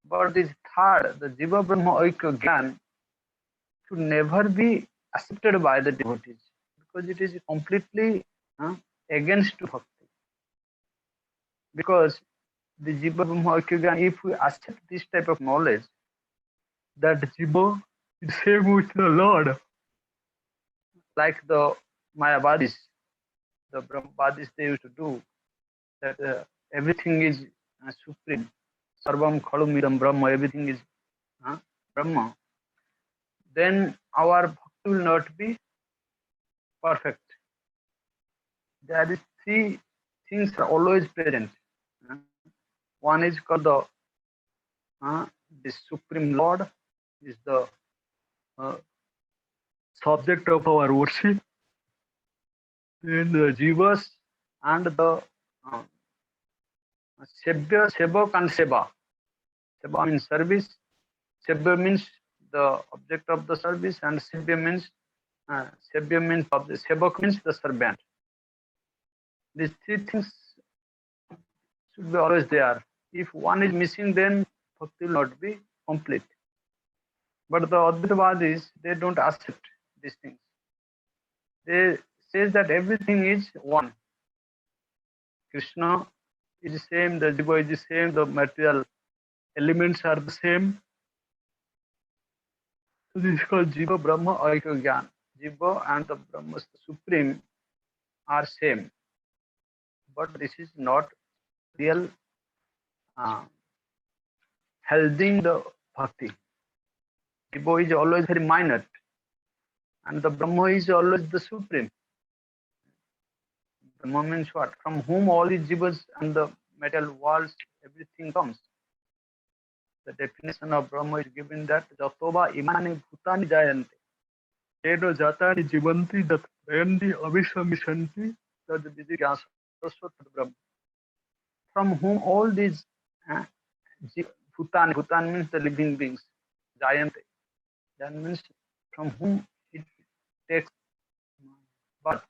but this third, the Jiva Brahma Oikya Gyan, should never be accepted by the devotees, because it is completely against bhakti. Because the Jiva Brahma Oikya Gyan, if we accept this type of knowledge, that Jiva is same with the Lord, like the Mayavadis, the Brahmavadis, they used to do, that everything is supreme, sarvam khalumidam Brahma, everything is Brahma, then our bhakti will not be perfect. There is three things are always present. One is called the Supreme Lord, is the subject of our worship. Then the jivas and the Sevak and Seva. Seva means service. Seva means the object of the service, and Sevya means Sevak means the servant. These three things should be always there. If one is missing, then bhakti will not be complete. But the Advaitavadis, they don't accept these things. They say that everything is one. Krishna is the same, the Jiva is the same, the material elements are the same. So this is called Jiva Brahma Aikya Gyan. Jiva and the Brahma, the Supreme, are same. But this is not real holding the bhakti. Jiva is always very minor, and the Brahma is always the Supreme. Brahma means what? From whom all the jivas and the material worlds, everything comes. The definition of Brahma is given that Jatova imani bhutani jayante. Edo jatani jivanti dat prayanti avishamishanti tad vijigyasa saraswata Brahma. From whom all these bhutani means the living beings, jayante. That means from whom it takes birth.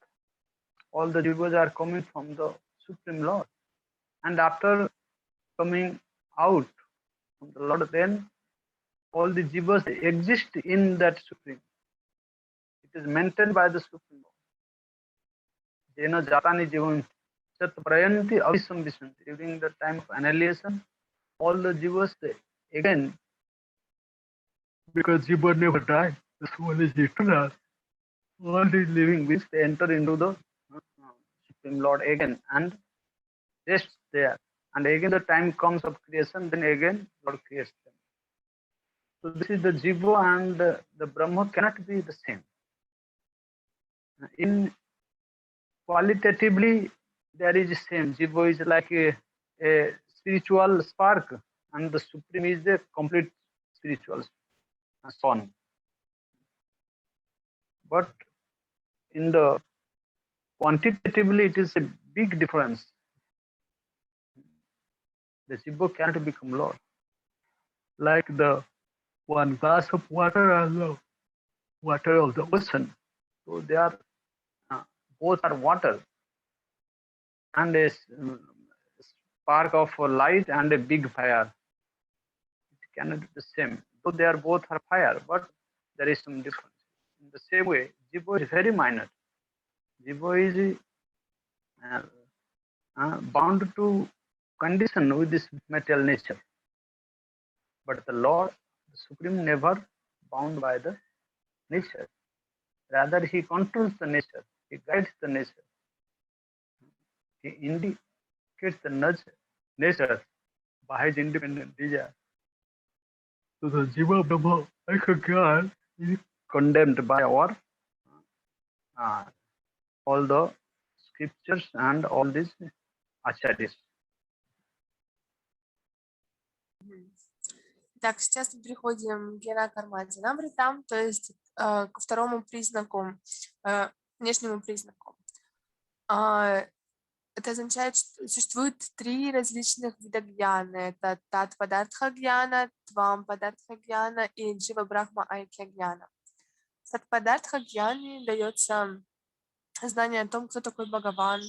All the jivas are coming from the Supreme Lord. And after coming out from the Lord, then all the jivas exist in that Supreme. It is maintained by the Supreme Lord. Jena jatani jivan sat prayanti avisambhishanti. During the time of annihilation, all the jivas again, because jiva never die, the soul is eternal. All these living beings, they enter into the Supreme Lord again and rest there. And again the time comes of creation, then again Lord creates them. So this is the Jiva and the Brahma cannot be the same. In qualitatively, there is the same. Jiva is like a spiritual spark, and the Supreme is the complete spiritual sun. But in the quantitatively, it is a big difference. The Jiva cannot become Lord. Like the one glass of water and the water of the ocean. So they are both are water, and a spark of light and a big fire. It cannot be the same. So they are both are fire, but there is some difference. In the same way, Jiva is very minor. Jiva is bound to condition with this material nature. But the Lord, the Supreme, never bound by the nature. Rather, he controls the nature. He guides the nature. He indicates the nature by his independent desire. So the Jiva Brahma Aikya is condemned by our all the scriptures and all these acharyas. Так, сейчас мы переходим к Гьяна-карма-динамритам, то есть ко второму признаку, внешнему признаку. это означает, что существует 3 различных вида гьяны. Это тат-падартха-гьяна, твам-падартха-гьяна и джива-брахма-айкья-гьяна. В тат-падартха-гьяне дается знание о том, кто такой Бхагаван,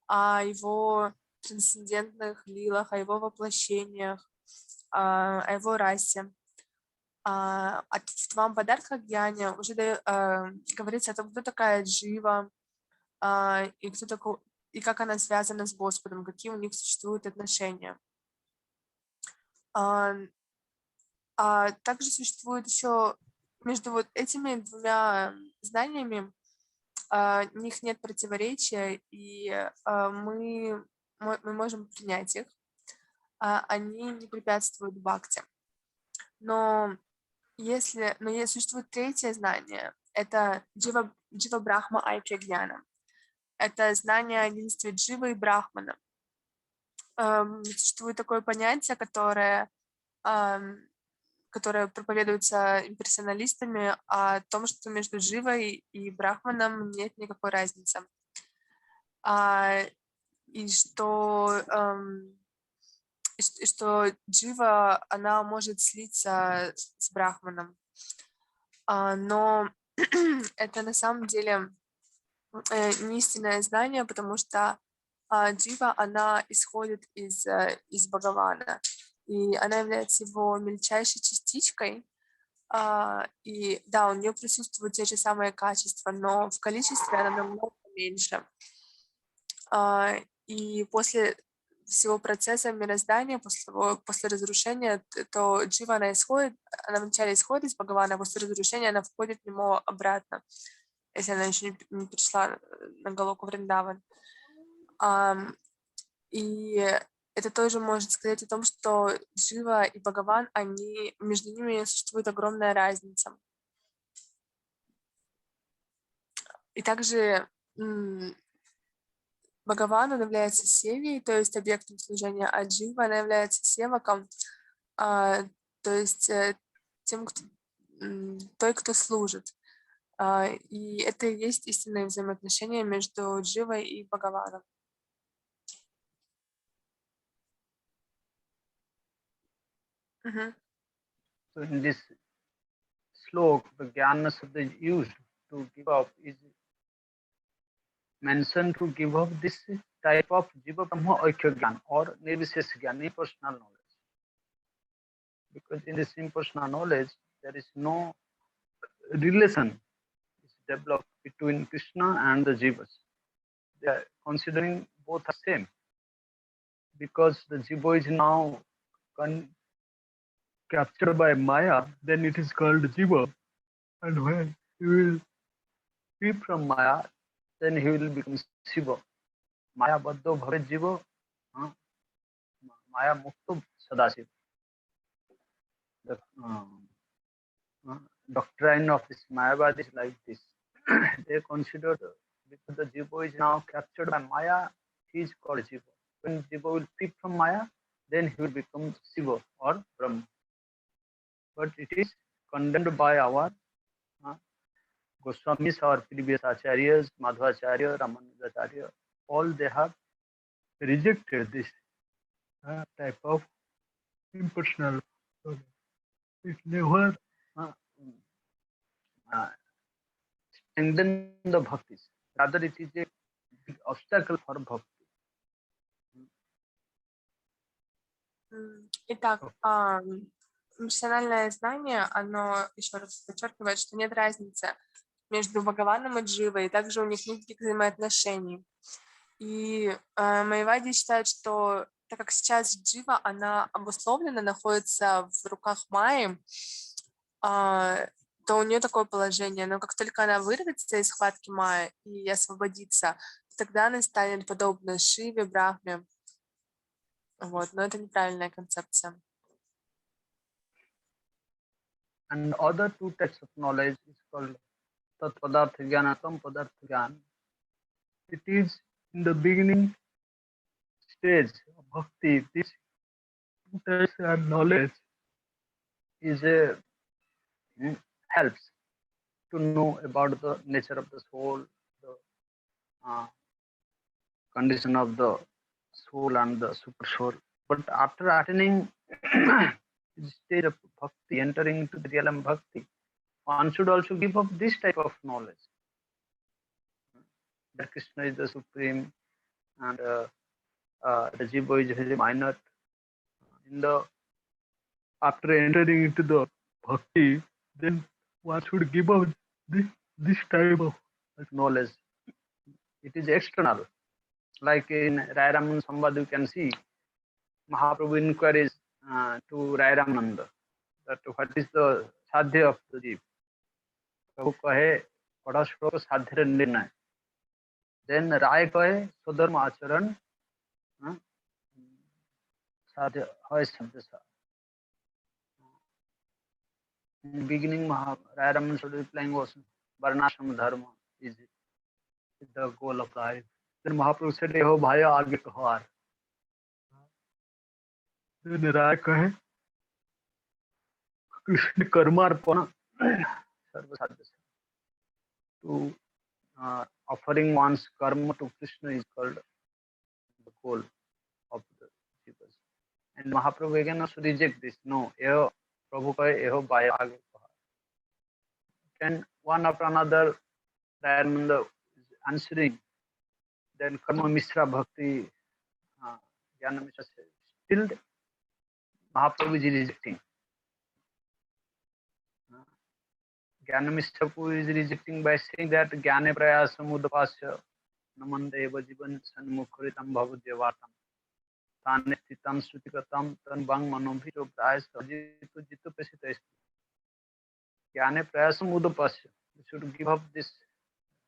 о его трансцендентных лилах, о его воплощениях, о его расе. А в твам-падартха-гьяне уже говорится о том, кто такая джива, и кто такой, и как она связана с Господом, какие у них существуют отношения. Также существует еще между вот этими 2 знаниями, в них нет противоречия, и мы можем принять их. Они не препятствуют бхакти. Но существует 3-е знание, это джива брахма айкья гьяна. Это знание о единстве дживы и брахмана. Существует такое понятие, которое проповедуется имперсоналистами, о том, что между дживой и брахманом нет никакой разницы. И что джива, она может слиться с брахманом. Но это на самом деле не истинное знание, потому что джива, она исходит из Бхагавана, и она является его мельчайшей частичкой. И да, у нее присутствуют те же самые качества, но в количестве она намного меньше. И после всего процесса мироздания, после разрушения, то джива, она вначале исходит из Бхагавана, а после разрушения она входит в него обратно, если она еще не пришла на Галоку Вриндаван. И это тоже может сказать о том, что джива и Бхагаван, между ними существует огромная разница. И также Бхагаван, он является севией, то есть объектом служения, а джива, она является севаком, то есть той, кто служит. И это и есть истинное взаимоотношение между дживой и Бхагаваном. So in this slok, the jnana sabda is used to give up, is mentioned to give up this type of jiva brahma aikya gyan or nirvishesh gyan, impersonal knowledge. Because in this impersonal knowledge, there is no relation is developed between Krishna and the jivas. They are considering both are same. Because the jiva is now captured by Maya, then it is called jiva. And when he will free from Maya, then he will become Shiva. Maya baddho bhave jiva, Maya mukto sadashiva. The doctrine of this Mayavad is like this. They consider because the jiva is now captured by Maya, he is called jiva. When jiva will free from Maya, then he will become Shiva or Brahma. But it is condemned by our Goswamis, our previous acharyas, Madhvacharya, Ramanujacharya, all they have rejected this type of impersonal knowledge. It never strengthens the bhaktis. Rather, it is a big obstacle for bhakti. Итак, эмоциональное знание, оно еще раз подчеркивает, что нет разницы между Бхагаваном и Дживой, и также у них нет никаких взаимоотношений. И майявади считают, что так как сейчас Джива, она обусловлена, находится в руках Майи, то у нее такое положение, но как только она вырвется из схватки Майи и освободится, тогда она станет подобна Шиве, Брахме. Вот, но это неправильная концепция. And other 2 types of knowledge is called Tat Padartha Jnana, Tam Padartha Jnana. It is in the beginning stage of bhakti. This 2 types of knowledge is helps to know about the nature of the soul, the condition of the soul and the super soul. But after attaining the stage of bhakti, entering into the realm bhakti, one should also give up this type of knowledge that Krishna is the supreme and the jiva is very minor. In the after entering into the bhakti, then one should give up this type of knowledge. It is external. Like in Rai Raman Samvad, you can see Mahaprabhu inquiries to Rai Ramananda that what is the sadhya of the jiva. Prabhu kahe pada shlok sadhya nirnay. Then Rai kahe swadharma acharan sadhya hoy sadhya. In the beginning, Rai Raman should be replying was Varnashram dharma is the goal of life. Then Mahaprabhu said, "Ho bhaya aage kaho." Then Rai kahe Krishna karmarpana sarva sadhya. To offering one's karma to Krishna is called the goal of the jivas. And Mahaprabhu again also reject this. No, eho Prabhu kahe eho bhaya aage kaho. And one after another, Dayananda is answering. Then Karma Mishra Bhakti, Jnana Mishra says, still Mahaprabhu is rejecting. Jnana Mishra is rejecting by saying that Jnane Prayasam Udapasya Namandeva Jivan Sanmukhritam Bhavadhyavatam Tane Stitam Sutikatam Tan Bang Manomhito Prayasa Jitu Jitu Pesita. Jnane Prayasam Udapasya. You should give up this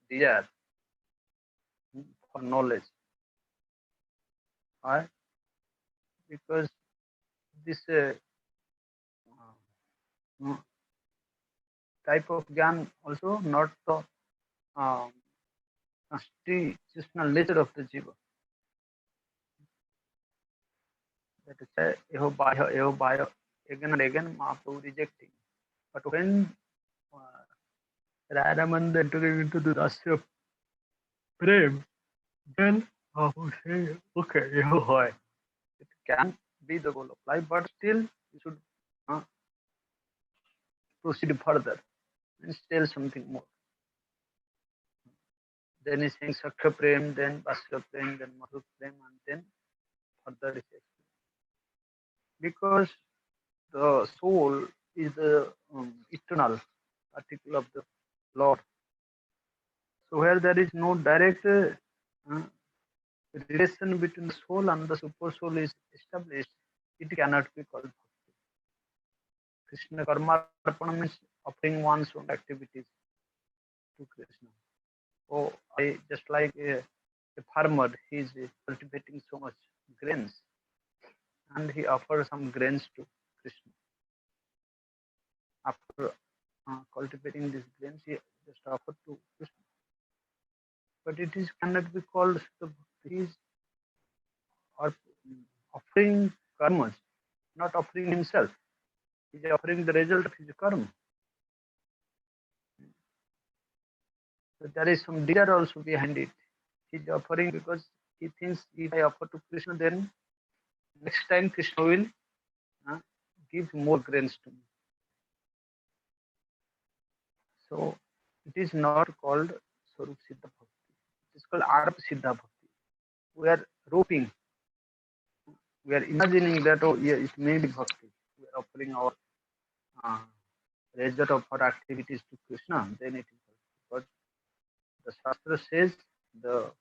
desire for knowledge. Why? Because this type of gyan also not the constitutional nature of the jiva. That is eho bhaya, again and again Mahaprabhu rejecting. But when Rai Raman entering into the rasya of prem, then Mahaprabhu say, okay, eho hoy. It can be the goal of life, but still you should proceed further and tell something more. Then he's saying Sakya Prem, then Vasya Prem, then Madhu Prem, and then further is explained. Because the soul is the eternal article of the Lord. So where there is no direct relation between the soul and the super soul is established, it cannot be called bhakti. Krishna karma arpana means offering one's own activities to Krishna. Oh, I just like a farmer, he is cultivating so much grains, and he offers some grains to Krishna. After cultivating these grains, he just offered to Krishna. But it is cannot be called the he is offering karmas, not offering himself. He is offering the result of his karma. So there is some desire also behind it. He is offering because he thinks if I offer to Krishna, then next time Krishna will give more grains to me. So it is not called Swarup Siddha Bhakti. It is called Arap Siddha Bhakti. We are roping. We are imagining that, oh yeah, it may be Bhakti. We are offering our result of our activities to Krishna, then it is Bhakti. But the Shastra says, the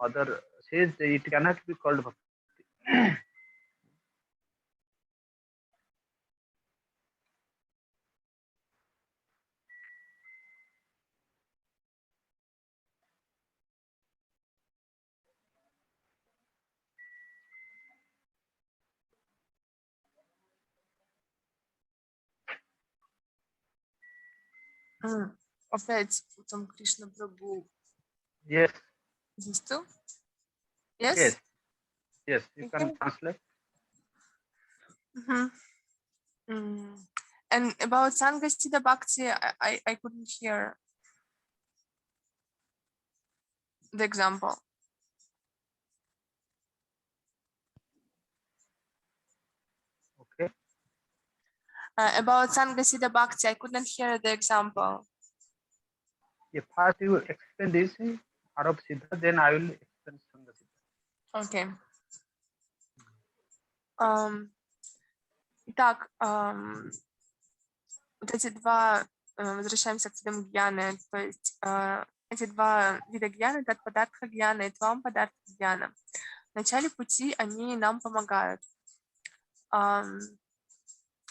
other says that it cannot be called Bhakti. Опять там Кришна Прабху. Yes. Is it still? Yes? Yes. Yes, you can translate. And about Sangha Siddha Bhakti, I couldn't hear the example. About Sanghasiddha Bhakti, I couldn't hear the example. If first you explain this Arab Siddha, then I will explain Sanghasiddha. Okay. Итак, вот эти два, возвращаемся к видам гьяны, то есть эти два вида гьяны, это Падартха гьяна и Твам Падартха гьяна. В начале пути они нам помогают.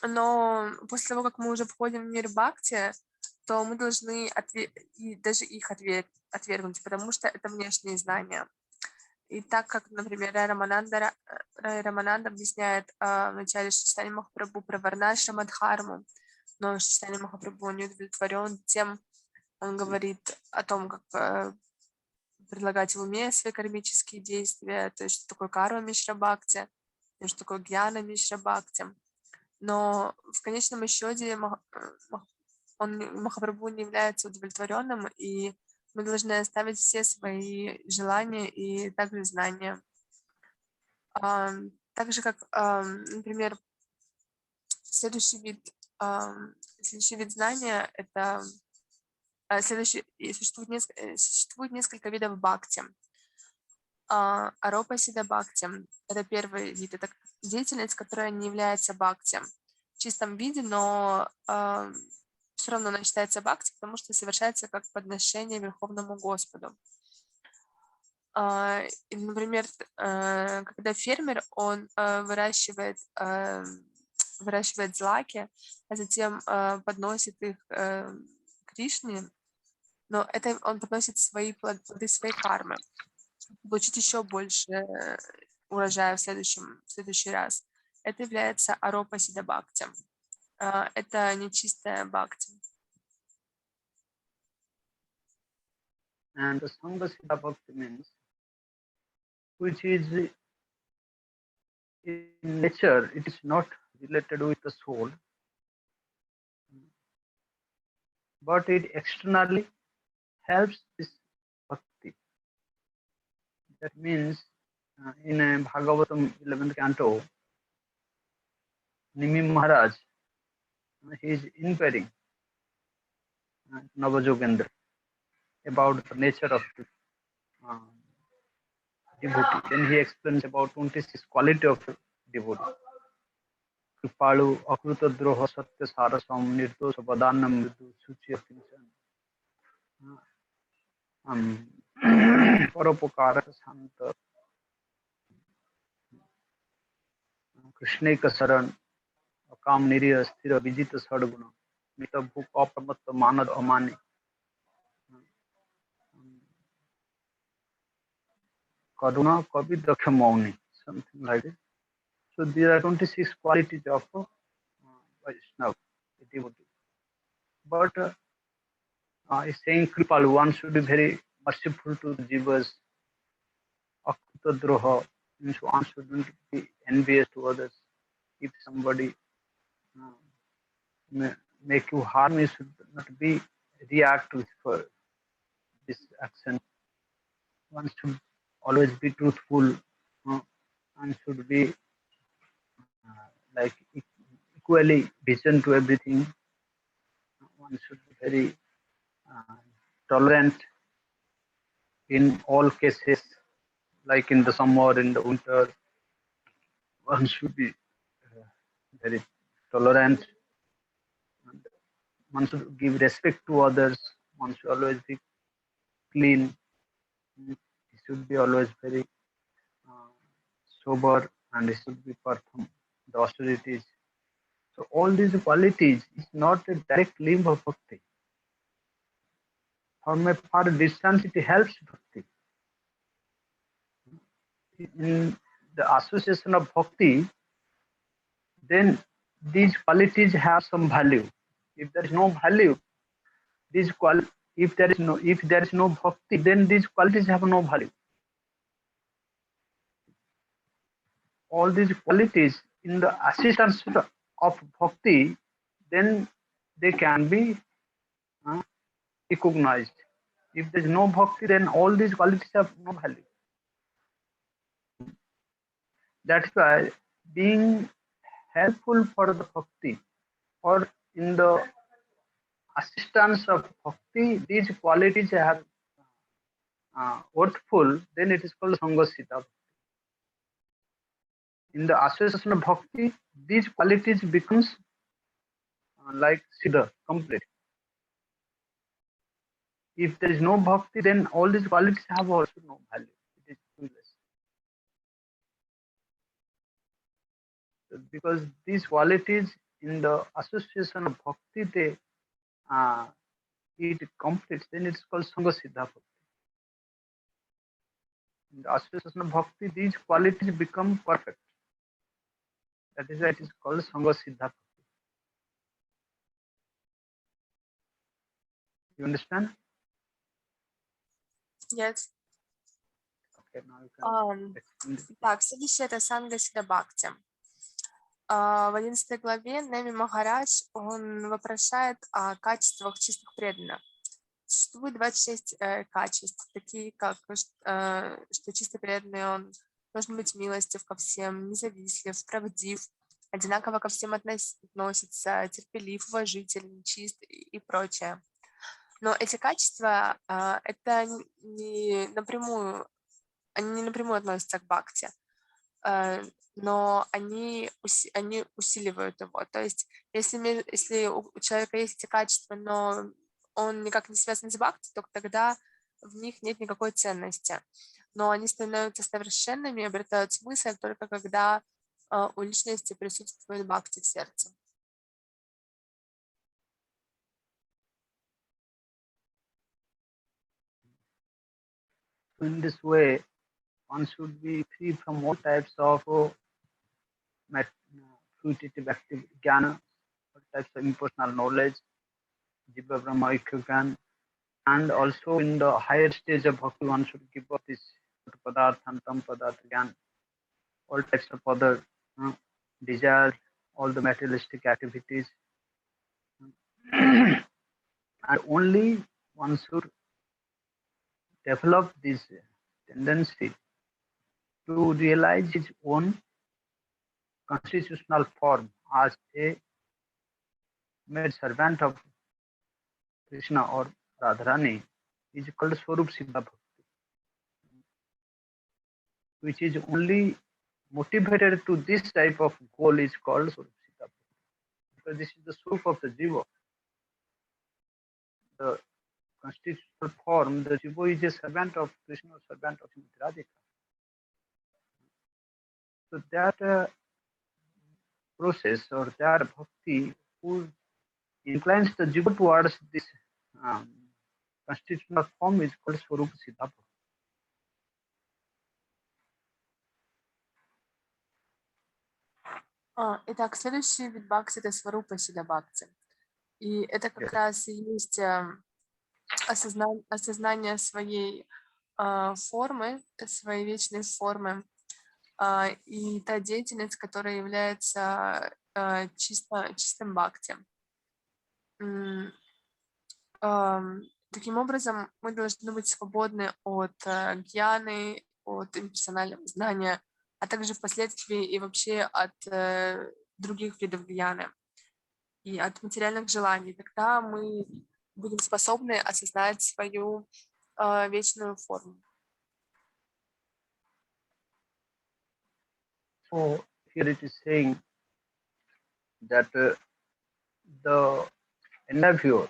Но после того, как мы уже входим в мир Бхакти, то мы должны и даже их отвергнуть, потому что это внешние знания. И так как, например, Рамананда объясняет в начале Шри Махапрабху про Варнашрама Дхарму, но Шри Махапрабху не удовлетворен тем, он говорит о том, как предлагать в уме свои кармические действия, то есть что такое карма Мишра Бхакти, что такое гьяна Мишра Бхакти. Но в конечном счете Махапрабху не является удовлетворенным, и мы должны оставить все свои желания и также знания. Так же, как, например, следующий вид знания – это существует несколько видов бхакти. Аропа сида бхакти – это первый вид, это деятельность, которая не является бхакти в чистом виде, но все равно она считается бхакти, потому что совершается как подношение Верховному Господу. Например, когда фермер, он выращивает злаки, а затем подносит их Кришне, но это он подносит свои плоды своей кармы, чтобы получить еще больше урожая в следующий раз. Это является аропа сида бхакти. Это нечистая бхакти. And the Sanghasiddha Bhakti means which is in nature, it is not related with the soul, but it externally helps this bhakti. That means in Bhagavatam 11th canto, Nimi Maharaj, he is inquiring Navajogendra about the nature of the devotee. Then he explains about 26 quality of devotee. Kripalu, Akruta Droha, Satya Sarasam, Nirdosha Vadanam, Mridu, Suchi Kinchan, Parapokara Santa, Krishneka Saran, Kam Niriya, Sthira Vijita Sadguna, Mita Bhuk Apamatta Manad Amani, Kaduna Kavi Daksha Mauni, something like this. So there are 26 qualities of Vaishnava, devotee. But is saying Kripalu, one should be very merciful to the jivas. Akruta Droha means one shouldn't be envious to others. If somebody make you harm, you should not be react with this action. One should always be truthful and should be like equally vision to everything. One should be very tolerant in all cases, like in the summer, in the winter. One should be very tolerant. And one should give respect to others. One should always be clean. He should be always very sober, and he should be perform the austerities. So all these qualities is not a direct limb of bhakti. From a far distance, it helps bhakti. In the association of bhakti, then these qualities have some value. If there is no value, if there is no bhakti, then these qualities have no value. All these qualities in the assistance of bhakti, then they can be recognized. If there is no bhakti, then all these qualities have no value. That's why being helpful for the bhakti or in the assistance of bhakti, these qualities are worthful, then it is called Sangha-siddha. In the association of bhakti, these qualities becomes like siddha, complete. If there is no bhakti, then all these qualities have also no value. It is useless. Because these qualities in the association of bhakti, they it completes, then it's called Sangha-siddha bhakti. In the association of bhakti, these qualities become perfect. That is why it is called Sangha-siddha bhakti. You understand? Yes. Okay, now you can explain it. Так, следующее это Санга-сидха бхакти. В 11 главе Неми Махарадж, он вопрошает о качествах чистых преданных. Существует 26 качеств, такие как, что чисто преданный, он должен быть милостив ко всем, независтлив, правдив, одинаково ко всем относится, терпелив, уважителен, чист и прочее. Но эти качества, это не напрямую относятся к бхакти, но они усиливают его. То есть, если у человека есть эти качества, но он никак не связан с бхакти, то тогда в них нет никакой ценности. Но они становятся совершенными и обретают смысл только когда у личности присутствует бхакти в сердце. In this way, one should be free from all types of fruitative active jnana, all types of impersonal knowledge, Jiva Brahma Aikya Gyan, and also in the higher stage of bhakti, one should give up this padarthantam padartha gyan, all types of other desires, all the materialistic activities, and only one should develop this tendency to realize his own constitutional form as a made servant of Krishna or Radharani is called Swarup Siddha Bhakti, which is only motivated to this type of goal is called Swarup Siddha Bhakti, because this is the Swarup of the Jiva. The constitutional form, the Jiva is a servant of Krishna, servant of Radhika. So that process or that bhakti who inclines the jiva towards this constitutional form is called Swarupa Siddha Bhakti. Итак, следующий вид бхакти это Сварупа Сидха бхакти. И это как раз и есть осознание своей формы, своей вечной формы, и та деятельность, которая является чистым бхакти. Таким образом, мы должны быть свободны от гьяны, от имперсонального знания, а также впоследствии и вообще от других видов гьяны и от материальных желаний. Тогда мы будем способны осознать свою вечную форму. So here it is saying that the endeavor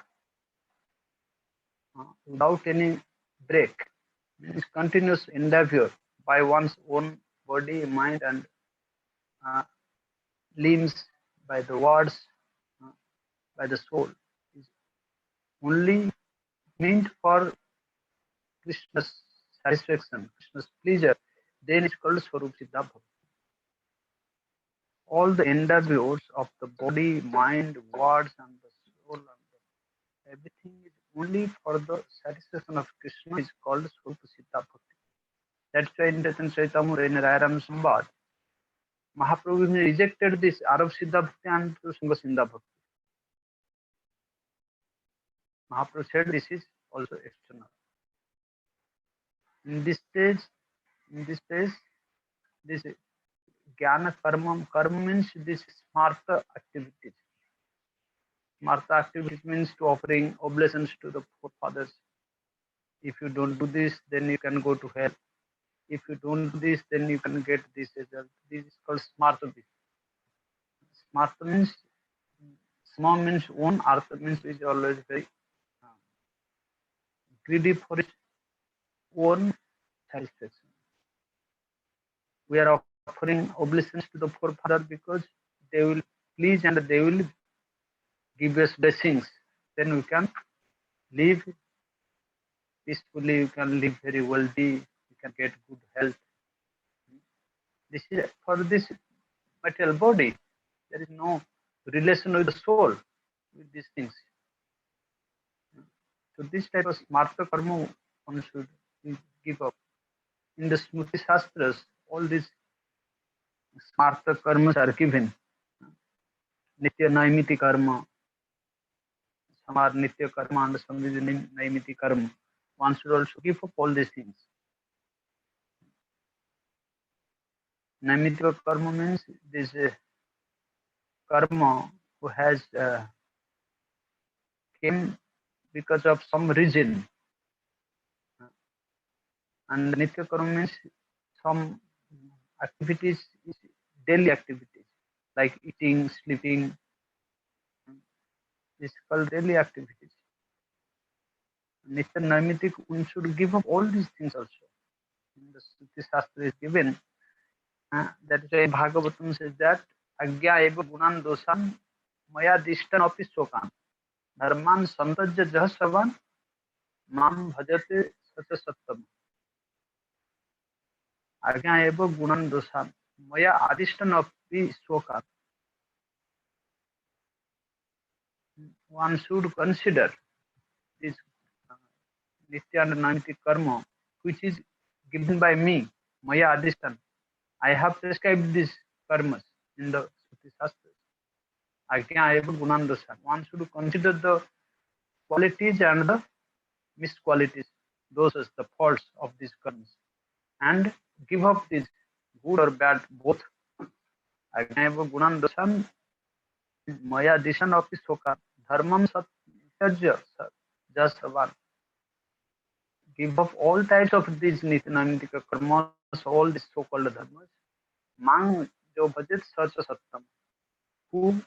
without any break means continuous endeavor by one's own body, mind, and limbs, by the words, by the soul, is only meant for Krishna's satisfaction, Krishna's pleasure. Then it's called Swarup Siddha Bhakti. All the endeavors of the body, mind, words, and the soul, and everything is only for the satisfaction of Krishna is called Swarupa Siddha Bhakti. That's why in the Chaitanya in Rairam Sambad, Mahaprabhu rejected this Arab Siddha Bhakti and Sangha Siddha Bhakti. Mahaprabhu said this is also external. In this stage, this Jnana Karma means this smarta activities. Smarta activities means to offering oblations to the forefathers. If you don't do this, then you can go to hell. If you don't do this, then you can get this result. This is called smarta. Smarta means small means one, artha means is always very greedy for its own satisfaction. We are offering oblations to the forefather because they will please and they will give us blessings. Then we can live peacefully, you can live very wealthy, you can get good health. This is for this material body. There is no relation with the soul with these things. So this type of smarta karma one should give up. In the Smriti Shastras, all these smarta karmas are given. Nitya naimiti karma, samar nitya karma and samvidhi naimiti karma. One should also give up all these things. Naimiti karma means this karma who has came because of some reason. And nitya karma means some activities, daily activities like eating, sleeping. This is called daily activities. Nitya naimitik, one should give up all these things also. In the Smriti Shastra is given. That is why Bhagavatam says that agya eva gunan dosan maya dishtan api sokan dharman santajya jahasavan mam bhajate sacha sattam. Agya eva gunan dosan maya adishtan api sokan. One should consider this nitya and naimiti karma which is given by me, maya adishtan. I have prescribed these karmas in the Smriti Shastras. Agya eva gunan dosan. One should consider the qualities and the misqualities, those are the faults of these karmas, and give up these good or bad both. Agya eva gunan dosan maya dishan api soka dharmam satyajya jasavan. Give up all types of these nityanamitika karmas, all these so-called dharmas. Mang jo bhajet sacha sattam. Who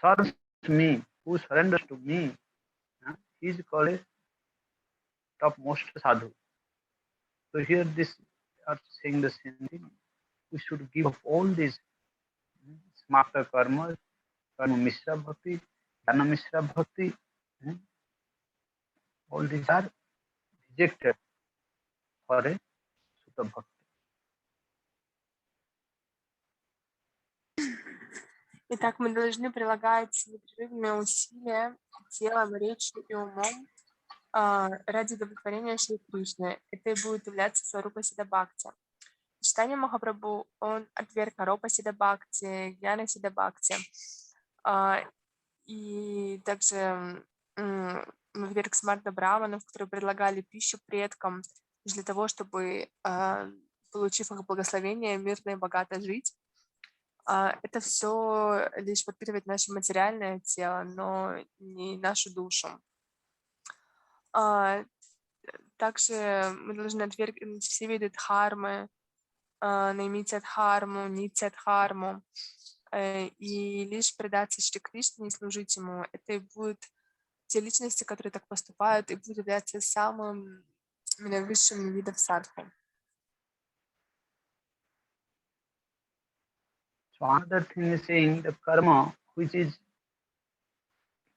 serves me, who surrenders to me, he is called a topmost sadhu. So here this are saying the same thing. We should give up all these smarta karmas, karma mishra bhakti, jnana mishra bhakti. All these are rejected for a sutta bhakti. Итак, мы должны прилагать непрерывные усилия телом, речью и умом ради удовлетворения Шри Кришны. Это и будет являться сварупа сида бхакти. Читание Махапрабху, он отверг аропа сида бхакти, гьяна сида бхакти. И также отверг смарта браманов, которые предлагали пищу предкам для того, чтобы, получив их благословение, мирно и богато жить. Это все лишь подпитывает наше материальное тело, но не нашу душу. Также мы должны отвергнуть все виды дхармы, наймите дхарму, нитья дхарму, и лишь предаться Шри Кришне и служить ему. Это и будут те личности, которые так поступают, и будут являться самым высшим видом садху. So another thing is saying the karma which is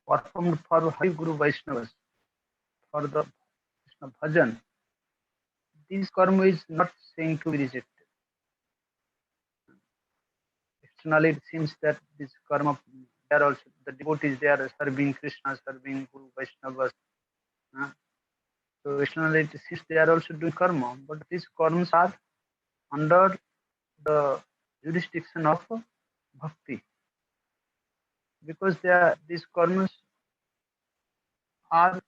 performed for Hari Guru Vaishnavas, for the Krishna bhajan, this karma is not saying to be rejected. Externally it seems that this karma, they are also, the devotees, they are serving Krishna, serving Guru Vaishnavas. So externally it seems they are also doing karma, but these karmas are under the jurisdiction of bhakti, because these karmas are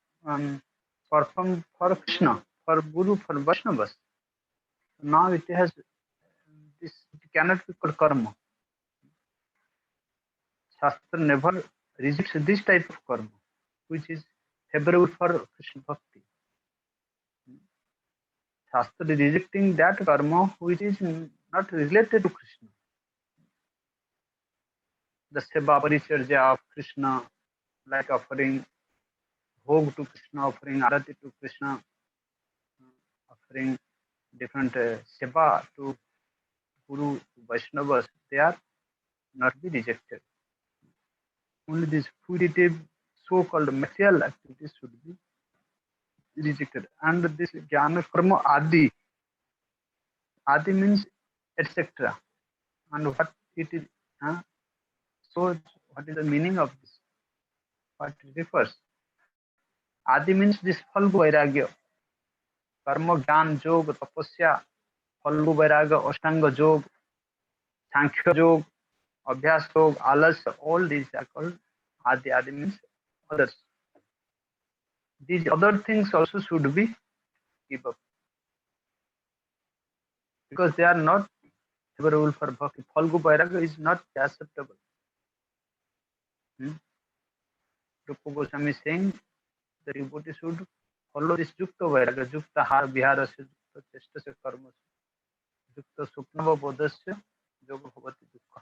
performed for Krishna, for Guru, for Vaishnavas. Now it has this, it cannot be called karma. Shastra never rejects this type of karma, which is favorable for Krishna bhakti. Shastra is rejecting that karma which is not related to Krishna. The seva paricharya of Krishna, like offering bhog to Krishna, offering arati to Krishna, offering different seva to Guru, to Vaishnavas, they are not be rejected. Only these fugitive so-called material activities should be rejected. And this jnana karma adi. Adi means etc. And what it is, so what is the meaning of this? What it refers? Adi means this phalgu vairagya, karma, jnana, yoga, tapasya, phalgu vairagya, ashtanga yoga, sankhya yoga, abhyas yoga, alasya, all these are called adi. Adi means others. These other things also should be given up, because they are not favorable for bhakti. Phalgu vairagya is not acceptable. Rupa Goswami is saying the devotee should follow this yukta vairagya, yukta har viharasya, yukta chestasya karmasya, yukta supnava bodhasya, yoga bhavati dukkha.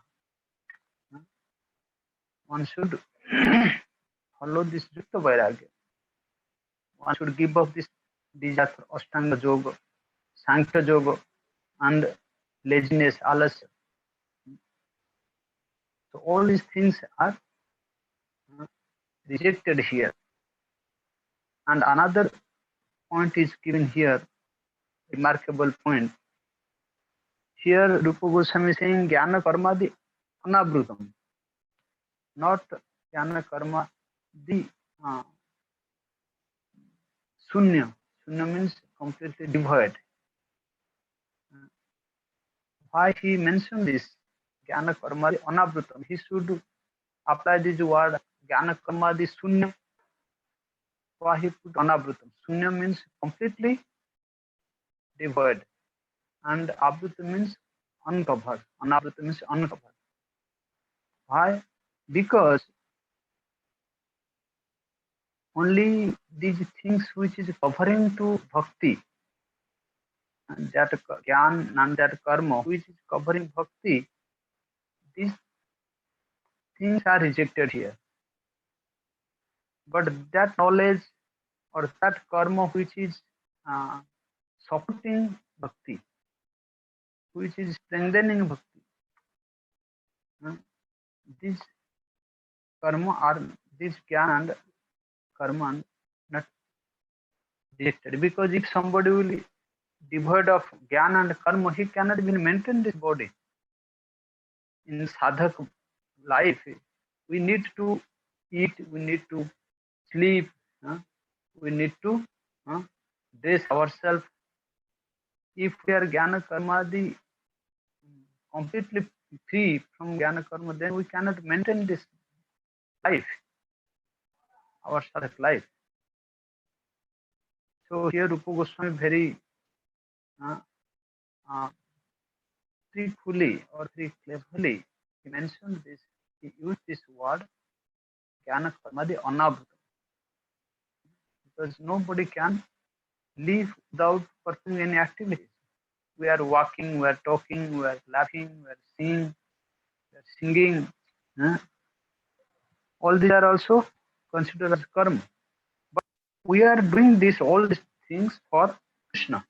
One should follow this yukta vairagya. One should give up this desire for ashtanga yoga, sankhya yoga, and laziness, alasya. So all these things are rejected here. And another point is given here, remarkable point. Here Rupa Goswami is saying jnana karma di anabrutam, not jnana karma di sunya. Sunya means completely devoid. Why he mentioned this jnana karma di anabrutam? He should apply this word jnana karma di sunya. Why he put anabrutam? Sunya means completely devoid, and abruta means uncovered. Anabruta means uncovered. Why? Because only these things which is covering to bhakti, and that jnana and that karma which is covering bhakti, these things are rejected here. But that knowledge or that karma which is supporting bhakti, which is strengthening bhakti, these karma are, this jnana and karma are not rejected. Because if somebody will be devoid of jnana and karma, he cannot even maintain this body. In sadhak life, we need to eat, we need to sleep, we need to dress ourselves. If we are jnana karmadi completely free from jnana karma, then we cannot maintain this life, our sadhak life. So here Rupa Goswami very truthfully or very cleverly he mentioned this. He used this word jnana karmadi anabhutam, because nobody can live without performing any activities. We are walking, we are talking, we are laughing, we are singing, we are singing. All these are also considered as karma. But we are doing this, all these things for Krishna.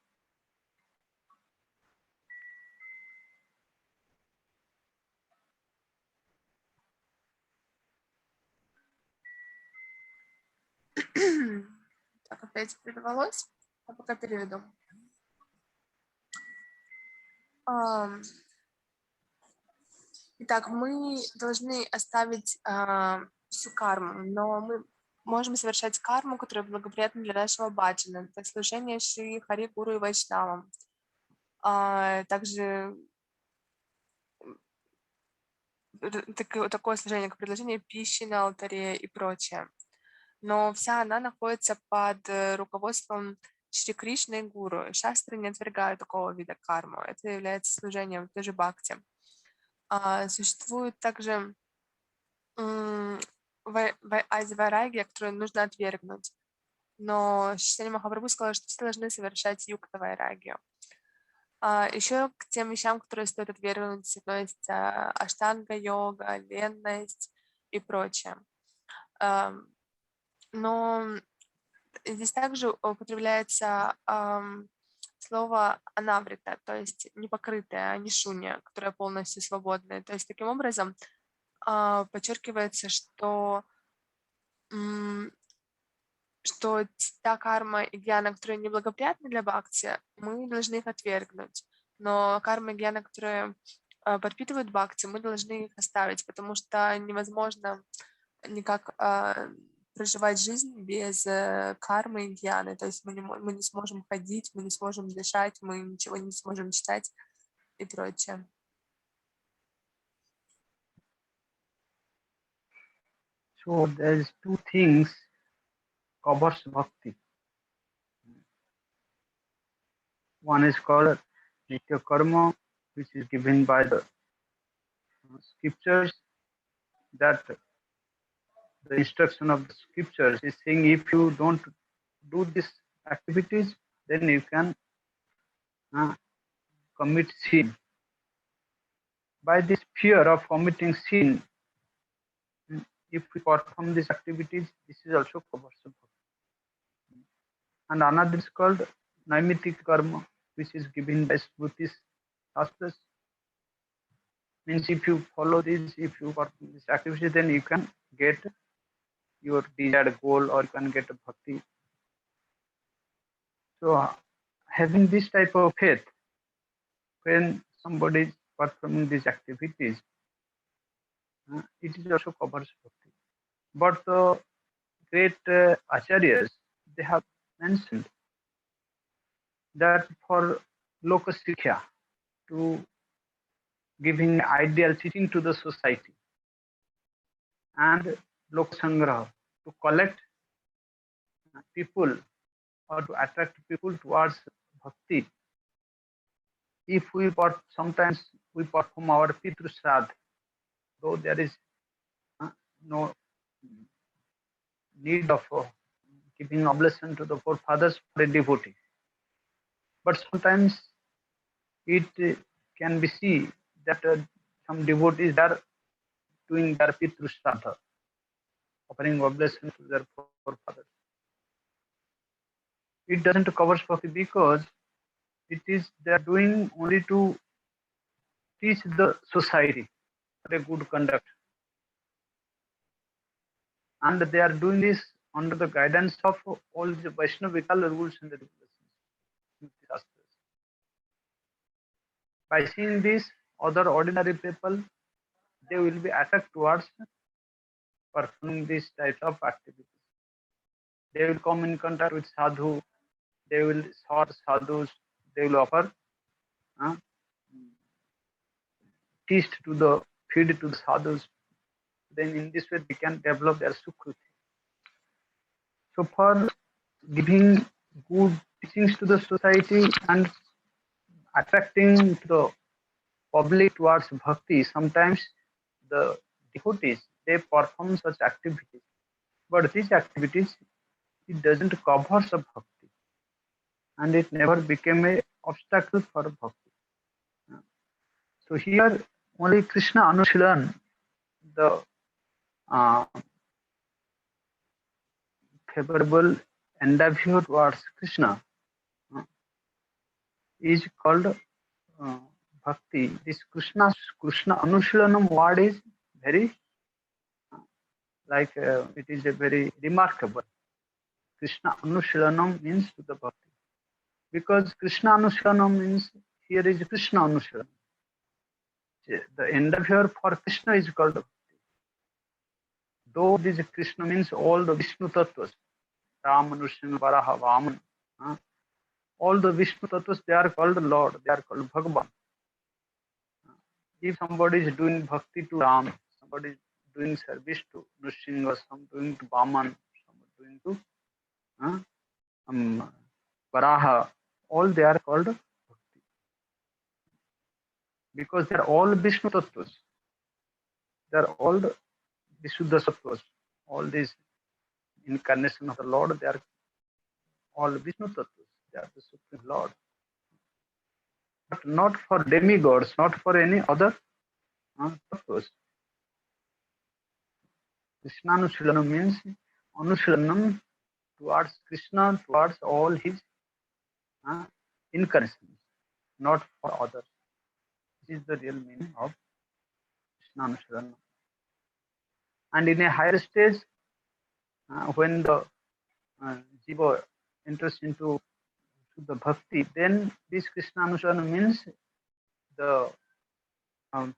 Так, опять прервалось. Я пока переведу. Итак, мы должны оставить всю карму, но мы можем совершать карму, которая благоприятна для нашего баджана, это служение Шри Хари, Гуру и Вайшнавам. Также такое служение, как предложение пищи на алтаре и прочее. Но вся она находится под руководством Шри Кришны и Гуру. Шастры не отвергают такого вида карму. Это является служением той же бхакти. Существует также вайраги, которые нужно отвергнуть. Но Чайтанья Махапрабху сказал, что все должны совершать юкта вайрагию. Еще к тем вещам, которые стоит отвергнуть, относятся аштанга-йога, ленность и прочее. Но здесь также употребляется слово анаврита, то есть непокрытая, анишуня, которая полностью свободная. То есть таким образом подчеркивается, что та карма и гьяна, которые неблагоприятны для бхакти, мы должны их отвергнуть. Но карма и гьяна, которые подпитывают бхакти, мы должны их оставить, потому что невозможно никак проживать жизнь без кармы и гьяны. То есть мы не сможем ходить, мы не сможем дышать, мы ничего не сможем читать и прочее. So there is two things covers bhakti. One is called nitya karma, which is given by the scriptures, that the instruction of the scriptures is saying if you don't do these activities, then you can commit sin. By this fear of committing sin, if we perform these activities, this is also covers bhakti. And another is called naimitik karma, which is given by Smritis Shastras. Means if you follow this, if you perform this activity, then you can get your desired goal or you can get a bhakti. So having this type of faith, when somebody is performing these activities, it is also covers bhakti. But the great acharyas, they have mentioned that for lokasikha, to giving ideal teaching to the society, and lokasangraha, to collect people or to attract people towards bhakti. If we sometimes we perform our pitru shraddha, though there is no need of giving oblation to the forefathers for a devotee, but sometimes it can be seen that some devotees are doing their pitru shraddha, offering oblation to their forefathers. It doesn't cover bhakti because it is they are doing only to teach the society a good conduct, and they are doing this under the guidance of all the Vaishnavical rules and regulations. By seeing this, other ordinary people, they will be attracted towards performing this type of activities. They will come in contact with sadhu, they will serve sadhus, they will offer feed to the sadhus. Then in this way they can develop their sukruti. So for giving good teachings to the society and attracting the public towards bhakti, sometimes the devotees, they perform such activities. But these activities, it doesn't cover the bhakti, and it never became an obstacle for bhakti. So here only Krishna Anushilan, the favorable endeavor towards Krishna, is called bhakti. This Krishna Anushilanam word is very it is a very remarkable. Krishna Anushilanam means to the bhakti, because Krishna Anushilanam means here is Krishna Anushilanam. The endeavor for Krishna is called bhakti. Though this Krishna means all the Vishnu Tattvas, Rama, Nrsimha, Varaha, Vaman, all the Vishnu Tattvas, they are called Lord, they are called Bhagavan. If somebody is doing bhakti to Ram, somebody is doing service to Nrsimha, some doing to Vaman, some doing to Varaha, all they are called bhakti, because they are all Vishnu Tattvas. They are all the Vishuddha Sattvas. all these incarnations of the Lord, they are all Vishnu Tattvas. They are the Supreme Lord. But not for demigods, not for any other Tattvas. Krishnanushilana means Anushilanam towards Krishna, towards all his incarnations, not for others. This is the real meaning of Krishnanushilana. And in a higher stage, when the jiva enters into the bhakti, then this Krishnanushilana means the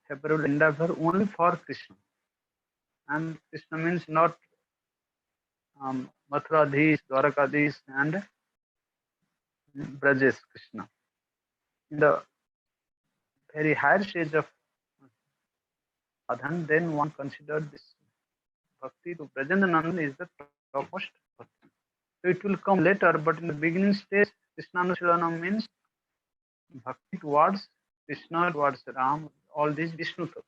favorable endeavor only for Krishna. And Krishna means not Mathuradhish, Dwarakadhish, and Brajesh Krishna. In the very higher stage of sadhana, then one considered this bhakti to Brajendananda is the topmost bhakti. So it will come later, but in the beginning stage, Krishnanushilana means bhakti towards Krishna, towards Ram, all these Vishnu tattvas.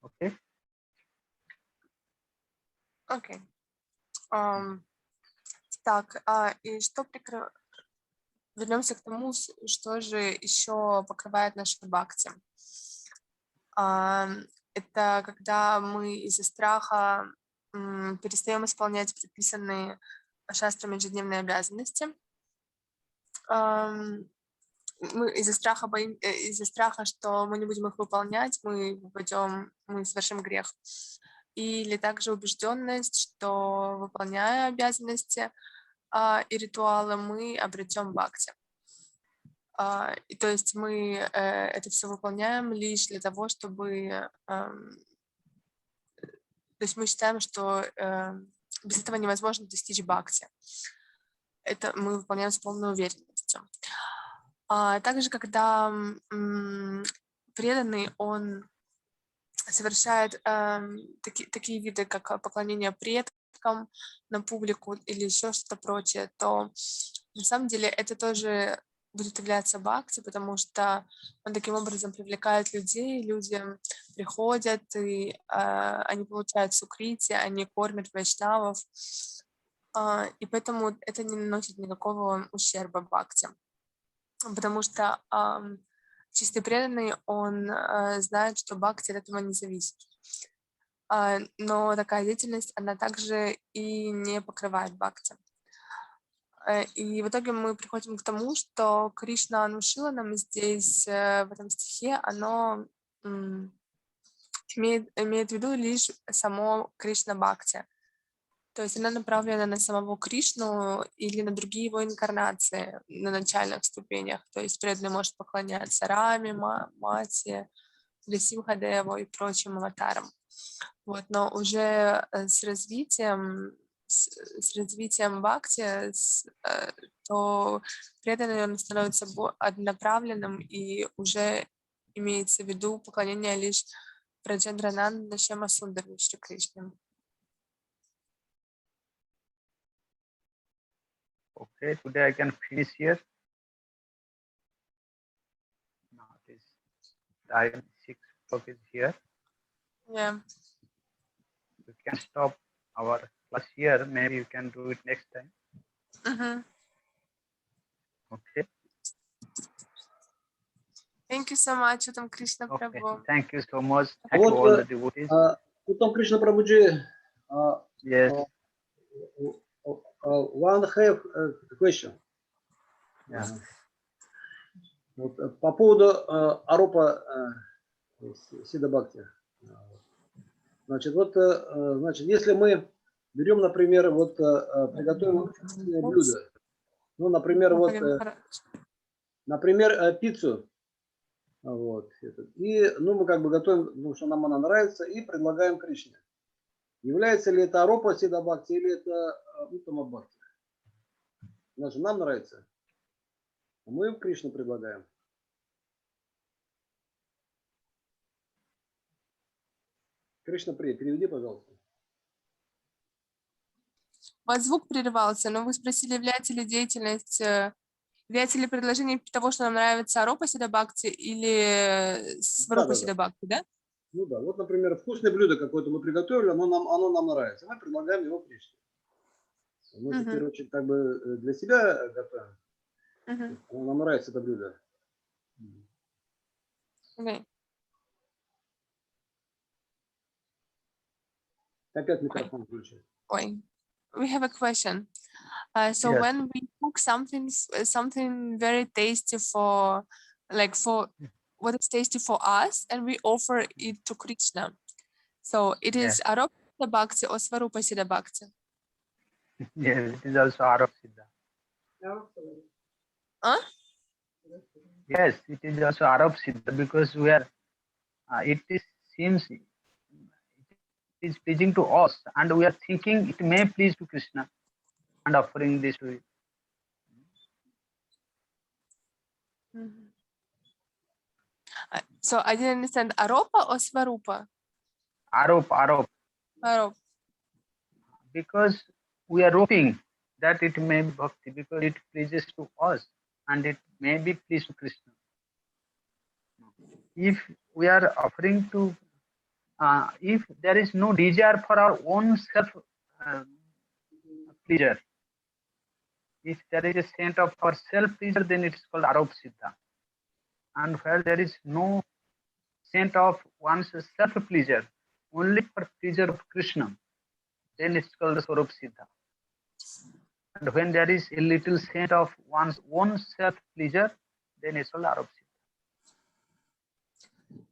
Okay? Окей. Так, и что вернемся к тому, что же еще покрывает наши бхакти. Это когда мы из-за страха перестаем исполнять предписанные шастрами ежедневные обязанности. Мы из-за страха, что мы не будем их выполнять, мы совершим грех. Или также убежденность, что, выполняя обязанности и ритуалы, мы обретем бхакти. И то есть мы это все выполняем лишь для того, чтобы... То есть мы считаем, что без этого невозможно достичь бхакти. Это мы выполняем с полной уверенностью. Также, когда преданный, он совершает такие виды, как поклонение предкам на публику или еще что-то прочее, то на самом деле это тоже будет являться бхакти, потому что он таким образом привлекает людей, люди приходят, и они получают сукрити, они кормят вайшнавов, и поэтому это не наносит никакого ущерба бхакти, потому что чистый преданный, он знает, что бхакти от этого не зависит. Но такая деятельность, она также и не покрывает бхакти. И в итоге мы приходим к тому, что Кришна Анушиланам здесь, в этом стихе, оно имеет в виду лишь само Кришна Бхакти. То есть она направлена на самого Кришну или на другие его инкарнации на начальных ступенях. То есть преданный может поклоняться Раме, Мате, Симхадеву и прочим аватарам. Вот, но уже с развитием бхакти, то преданный он становится однонаправленным, и уже имеется в виду поклонение лишь Праджендрананда Шьяма Сундару Шри Кришне. Okay, today I can finish here. Now it is time 6 o'clock is here. Yeah. We can stop our class here. Maybe you can do it next time. Okay. Thank you so much, Uttama Krishna Okay. Prabhu. Thank you so much. Thank you all the devotees. Uttama Krishna Prabhuji, Yes. One have question. Yeah. Вот, по поводу Аропа Сидха Бхакти. Значит, если мы берем, например, приготовим блюдо, ну, например, пиццу, вот, и, мы как бы готовим, потому что нам она нравится, и предлагаем Кришне. Является ли это Аропа Сидха Бхакти или это Уттама Бхакти? Значит, нам нравится. Мы Кришну предлагаем. Кришна, переведи, пожалуйста. У вас звук прерывался, но вы спросили, является ли предложение того, что нам нравится Аропа Сидха Бхакти или Сварупа Сидха Бхакти, да? Ну да, вот, например, вкусное блюдо какое-то мы приготовили, оно нам нравится. Мы предлагаем его Кришне. Мы же в первую очередь как бы для себя готовим. Нам нравится это блюдо. Okay. Опять микрофон включен. Oi. We have a question. So Yes. when we cook something very tasty for what is tasty for us, and we offer it to Krishna. So it is Aropa Siddha Bhakti or Svarupa Siddha Bhakti. Yes, it is also Aropa Siddha. Huh? Yes, it is also Aropa Siddha because we are. Seems it is pleasing to us, and we are thinking it may please to Krishna, and offering this to it. So I didn't understand. Aropa or Svarupa? Aropa. Aropa. Because we are hoping that it may be bhakti because it pleases to us and it may be pleased to Krishna. If we are offering to, if there is no desire for our own self pleasure, if there is a scent of our self pleasure, then it is called Aropa Siddha. And where there is no scent of one's self pleasure, only for pleasure of Krishna, then it's called Swarup Siddha. And when there is a little scent of one's own self pleasure, then it's called Aropa Siddha.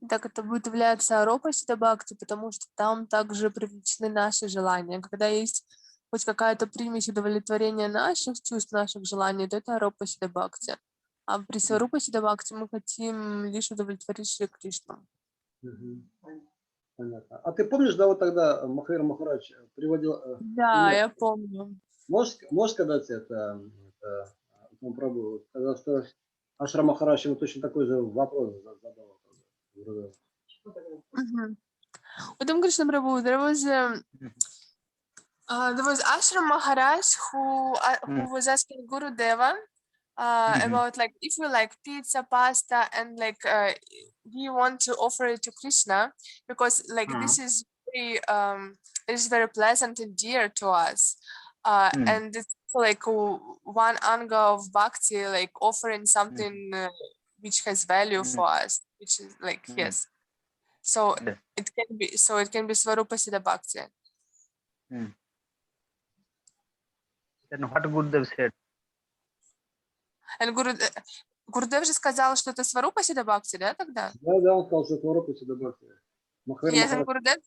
Так это будет являться Аропа Сидха Бхакти, потому что там также привлечены наши желания. Когда есть хоть какая-то примесь удовлетворения наших чувств, наших желаний, то это Аропа Сидха Бхакти. А при Сварупа Сидха Бхакти мы хотим лишь удовлетворить Шри Кришну. Понятно. А ты помнишь, да, вот тогда Махавир Махарадж приводил... Да, я помню. Можешь сказать это Прабху? Сказал, что Ашра Махарадж ему точно такой же вопрос задал. Uttama Krishna Prabhu, there was Ashram Maharaj who was asking Guru Deva about like if we like pizza, pasta, and like we want to offer it to Krishna because like this is very pleasant and dear to us, and it's like one anga of bhakti, like offering something which has value for us, which is like yes. So it can be Svarupa Siddha Bhakti. Then what Gurudev said? And Gurudev же сказал, что это Сварупа Сидха Бхакти, да, тогда? Да, он сказал, что Сварупа Сидха Бхакти. Yes, and Gurudev,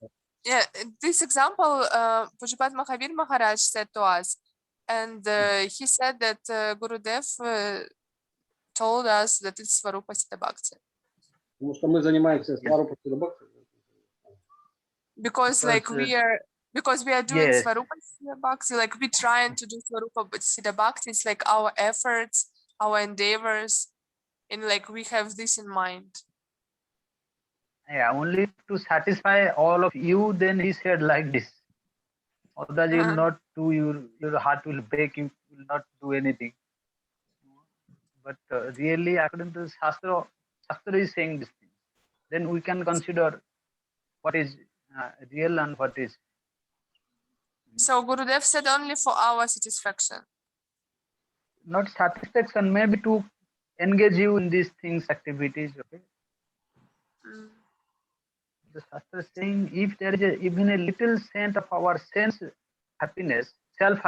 this example, Pujapad Mahavir Maharaj said to us, and he said that Gurudev told us that it's Svarupa Siddha Bhakti. Потому что мы занимаемся Сварупа Сидха Бхакти. Because we are doing Svarupa Siddha Bhakti, like we trying to do Svarupa Siddha Bhakti, it's like our efforts, our endeavors, and like we have this in mind. Yeah, only to satisfy all of you, then he said like this. Otherwise you will not do, your heart will break, you will not do anything. But really, according to the Shastra is saying this thing. Then we can consider what is real and what is. So Gurudev said only for our satisfaction. Not satisfaction, maybe to engage you in these things, activities. Okay. The Shastra is saying if there is even a little scent of our sense happiness, self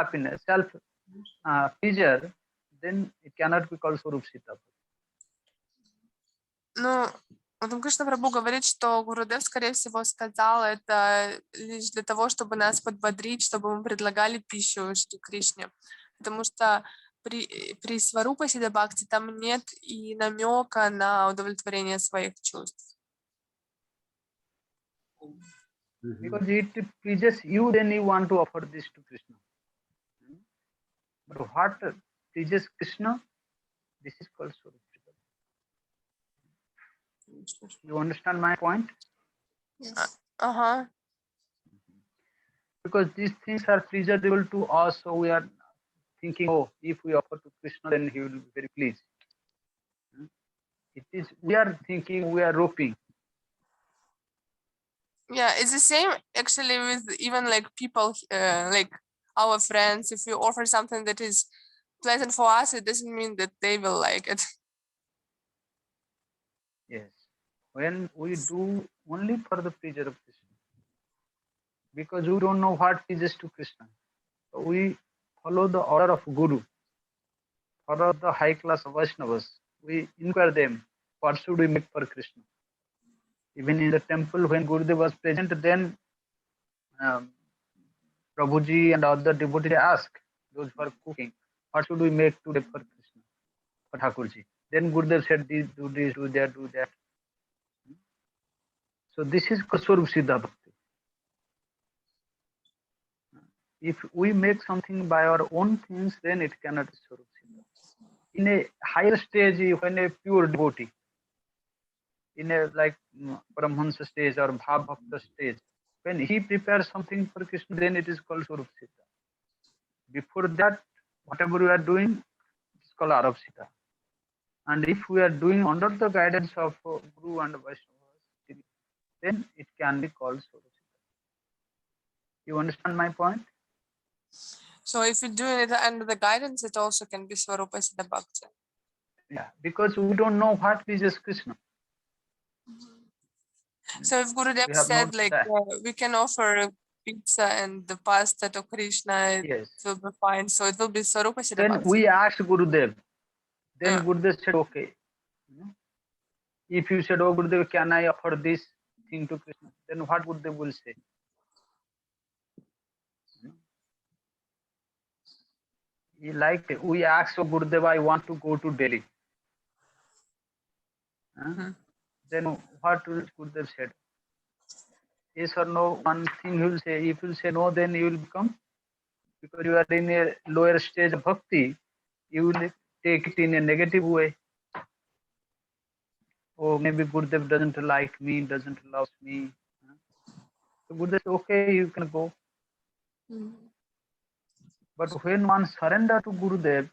pleasure, then it cannot be called Swarup Siddha. Ну, Уттама Кришна Прабху говорит, что Гурудев, скорее всего, сказал это лишь для того, чтобы нас подбодрить, чтобы мы предлагали пищу Шри Кришне. Потому что при Сварупа Сидха Бхакти там нет и намека на удовлетворение своих чувств. Because it pleases you, then you want to offer this to Krishna. But what pleases Krishna, this is called Swarup Siddha. You understand my point? Yes. Because these things are pleasurable to us, so we are thinking, oh, if we offer to Krishna, then he will be very pleased. It is we are thinking, we are hoping. Yeah, it's the same actually with even like people, like our friends. If we offer something that is pleasant for us, it doesn't mean that they will like it. Yes. When we do only for the pleasure of Krishna, because we don't know what pleases to Krishna, so we follow the order of Guru, follow the high class of Vaishnavas. We inquire them, what should we make for Krishna? Even in the temple, when Gurudev was present, then um, Prabhuji and other devotees ask those who are cooking, what should we make today for Krishna, for Thakurji? Then Gurudev said, this, do that, do that. So this is Swarup Siddha Bhakti. If we make something by our own things, then it cannot be Swarup Siddha. In a higher stage, when a pure devotee, in a like Brahmansa stage or Bhav Bhakta stage, when he prepares something for Krishna, then it is called Swarup Siddha. Before that, whatever we are doing, it is called Arabsita. And if we are doing under the guidance of Guru and Vaishnava, then it can be called Swarupsita. You understand my point? So if you're doing it under the guidance, it also can be Swarupa Siddha Bhakti. Yeah, because we don't know what pleases Krishna. So if Gurudev said like we can offer pizza and the pasta to Krishna, yes, it will be fine. So it will be Swarupa Siddha then Bhakti. we asked Gurudev. Then Gurudev said, okay. If you said, oh Gurudev, can I offer this thing to Krishna? Then what Gurudev will say? Like we asked, oh Gurudev, I want to go to Delhi. Then what will Gurudev said? Yes or no, one thing he will say. If you say no, then you will become, because you are in a lower stage of bhakti, you will take it in a negative way. Oh, maybe Gurudev doesn't like me, doesn't love me. So Gurudev says, okay, you can go. But when one surrender to Gurudev,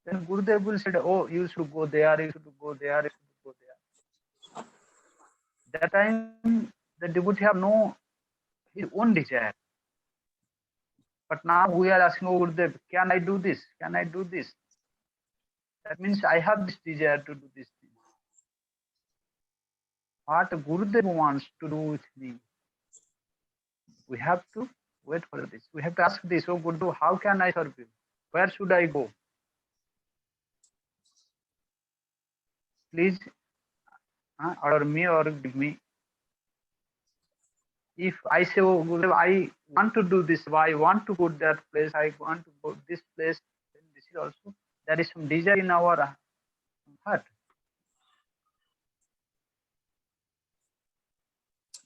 then Gurudev will say, oh, you should go there, you should go there, you should go there. That time, the devotee have no his own desire. But now we are asking, oh Gurudev, can I do this? Can I do this? That means I have this desire to do this thing. What Gurudev wants to do with me, we have to wait for this. We have to ask this, oh Gurudev, how can I serve you? Where should I go? Please order me or give me. If I say, oh Gurudev, I want to do this, I want to go to that place, I want to go to this place, then this is also, there is some desire in our heart.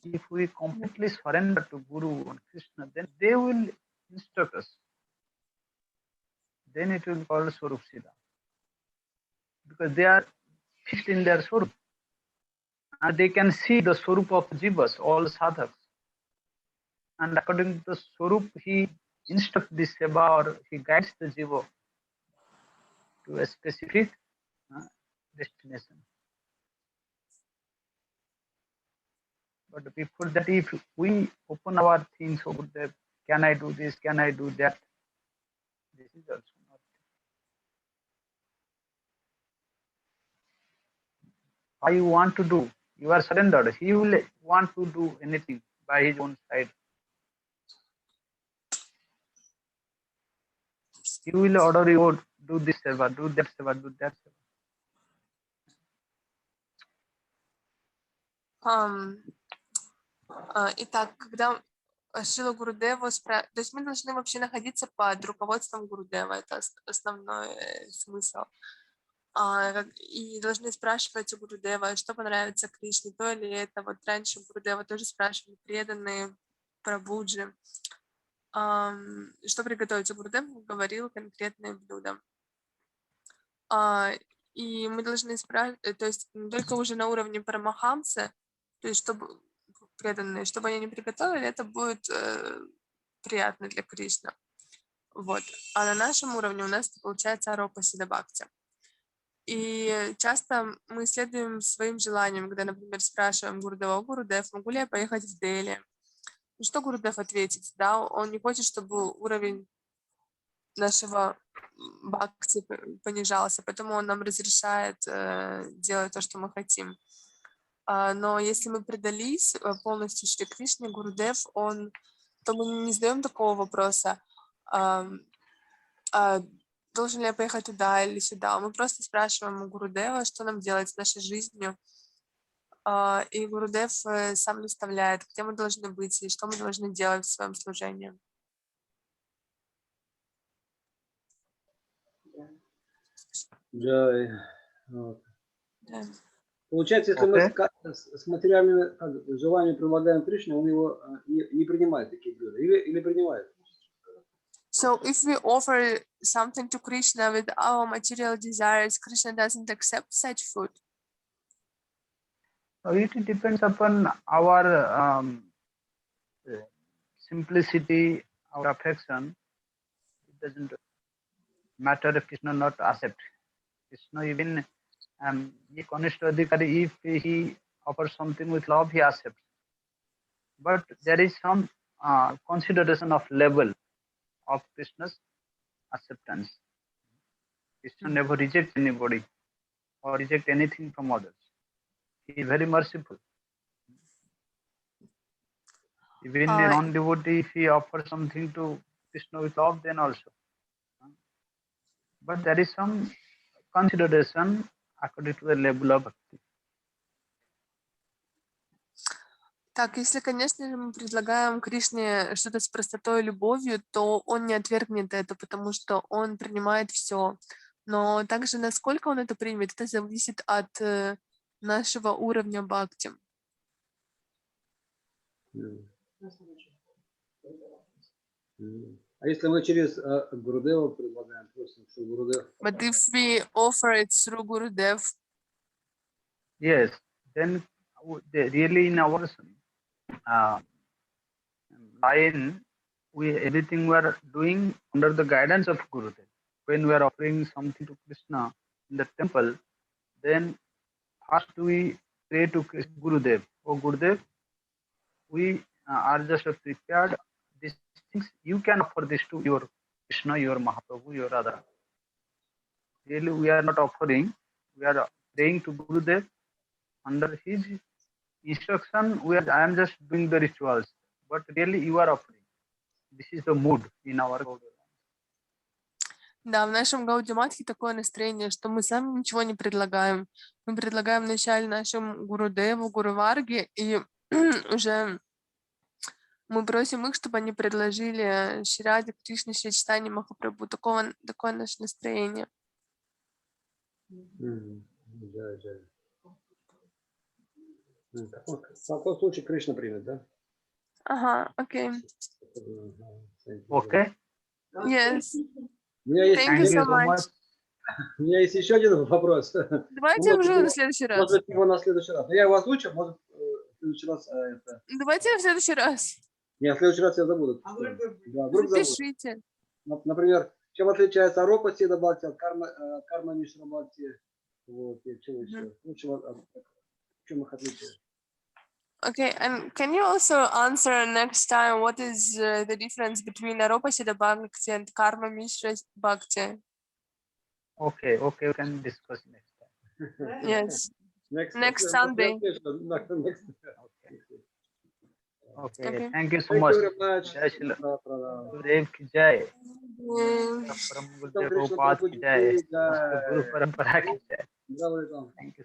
If we completely surrender to Guru and Krishna, then they will instruct us. Then it will be called Swarup Siddha. Because they are fixed in their Swarup. And they can see the Swarup of Jivas, all sadhaks. And according to the Swarup, he instructs the Seva or he guides the Jiva to a specific destination. But before that, if we open our things over there, can I do this? Can I do that? This is also not. How you want to do? You are surrendered. He will want to do anything by his own side. He will order you, do this seva, do that seva, do that seva. Итак, когда Шрила Гурудева, то есть мы должны вообще находиться под руководством Гурудева, это основной смысл. И должны спрашивать у Гурудева, что понравится Кришне, то или это. Вот раньше Гурудева тоже спрашивали преданные Прабхуджи, что приготовить. Гурудев говорил конкретные блюда. И мы должны спрашивать, то есть не только уже на уровне парамахамсы, то есть чтобы преданные, чтобы они не приготовили, это будет приятно для Кришны. Вот. А на нашем уровне у нас получается Аропа Сидха Бхакти. И часто мы следуем своим желаниям, когда, например, спрашиваем Гурудева: Гурудев, могу ли я поехать в Дели? Ну, что Гурудев ответит? Да, он не хочет, чтобы уровень нашего бхакти понижался, поэтому он нам разрешает делать то, что мы хотим. Но если мы предались полностью Шри Кришне, Гурудев, то мы не задаем такого вопроса, должен ли я поехать туда или сюда. Мы просто спрашиваем у Гурудева, что нам делать с нашей жизнью. И Гурудев сам наставляет, где мы должны быть и что мы должны делать в своем служении. Джай. Вот. Да. Получается, если мы с материальными желаниями предлагаем Кришне, он его не принимает такие блюда. Или принимает? So if we offer something to Krishna with our material desires, Krishna doesn't accept such food. So it depends upon our simplicity, our affection. It doesn't matter if Krishna not accept. Krishna even if he offers something with love, he accepts. But there is some consideration of level of Krishna's acceptance. Krishna never rejects anybody or reject anything from others. He is very merciful. Even a non-devotee, if he offers something to Krishna with love, then also. But there is some consideration according to the level of bhakti. Так, если, конечно же, мы предлагаем Кришне что-то с простотой и любовью, то он не отвергнет это, потому что он принимает все. Но также, насколько он это примет, это зависит от нашего уровня бхакти. А если мы через Гурудева предлагаем, просим, что Гурудев... But if we offer it through Gurudev, yes, then really in our line, everything we are doing under the guidance of Gurudev. When we are offering something to Krishna in the temple, then first we pray to Gurudev. Oh Gurudev, we are just prepared these things. You can offer this to your Krishna, your Mahaprabhu, your Radha. Really, we are not offering. We are praying to Gurudev under his instruction. I am just doing the rituals, but really you are offering. This is the mood in our Gaudiya. да, в нашем Гаудия-матхе такое настроение, что мы сами ничего не предлагаем. Мы предлагаем вначале нашему Гурудеву, Гуруварге, и уже мы просим их, чтобы они предложили Шри Раде, Кришне, Шри Чайтанье Махапрабху. Такое наше настроение. В таком случае Кришна примет, да? Ага, окей. Okay. Yes. Thank you so much. У меня есть еще один вопрос. Давайте уже на следующий раз. Может быть, его на следующий раз. Я его озвучу, может, в следующий раз это... Давайте в следующий раз. Нет, в следующий раз я забуду. Да, вдруг запишите. Например, чем отличается Аропа Сида Бхакти от карма Мишра Бхакти? Вот, и чего еще? В чем их отличие? Okay, and can you also answer next time what is the difference between Aropa Siddha Bhakti and Karma Mishra Bhakti? Okay, we can discuss next time. Yes. Next Sunday. Okay. Thank you so much. Jai Shri Gurudev ki jai. Param Gurudev Gopal ki jai. Guru Parampara ki jai. Thank you.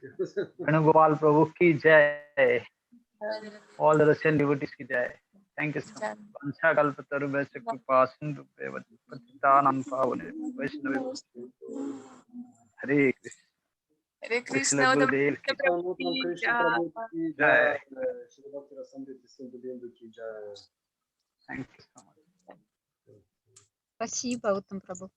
Venugopal Prabhu ki jai. All the Russian devotees ki jai. Thank you so much. Vancha kalpataru vaisya kripa sindhu bhevati patitanam pavane vaishnavi. Hare Krishna. Hare Krishna. Gurudev ki jai. Thank you so much. Спасибо, Уттам Прабху.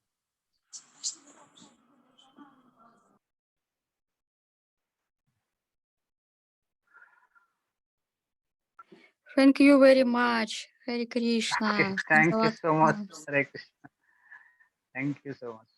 Thank you very much, Hare Krishna. Thank you so much, Hare Krishna. Thank you so much.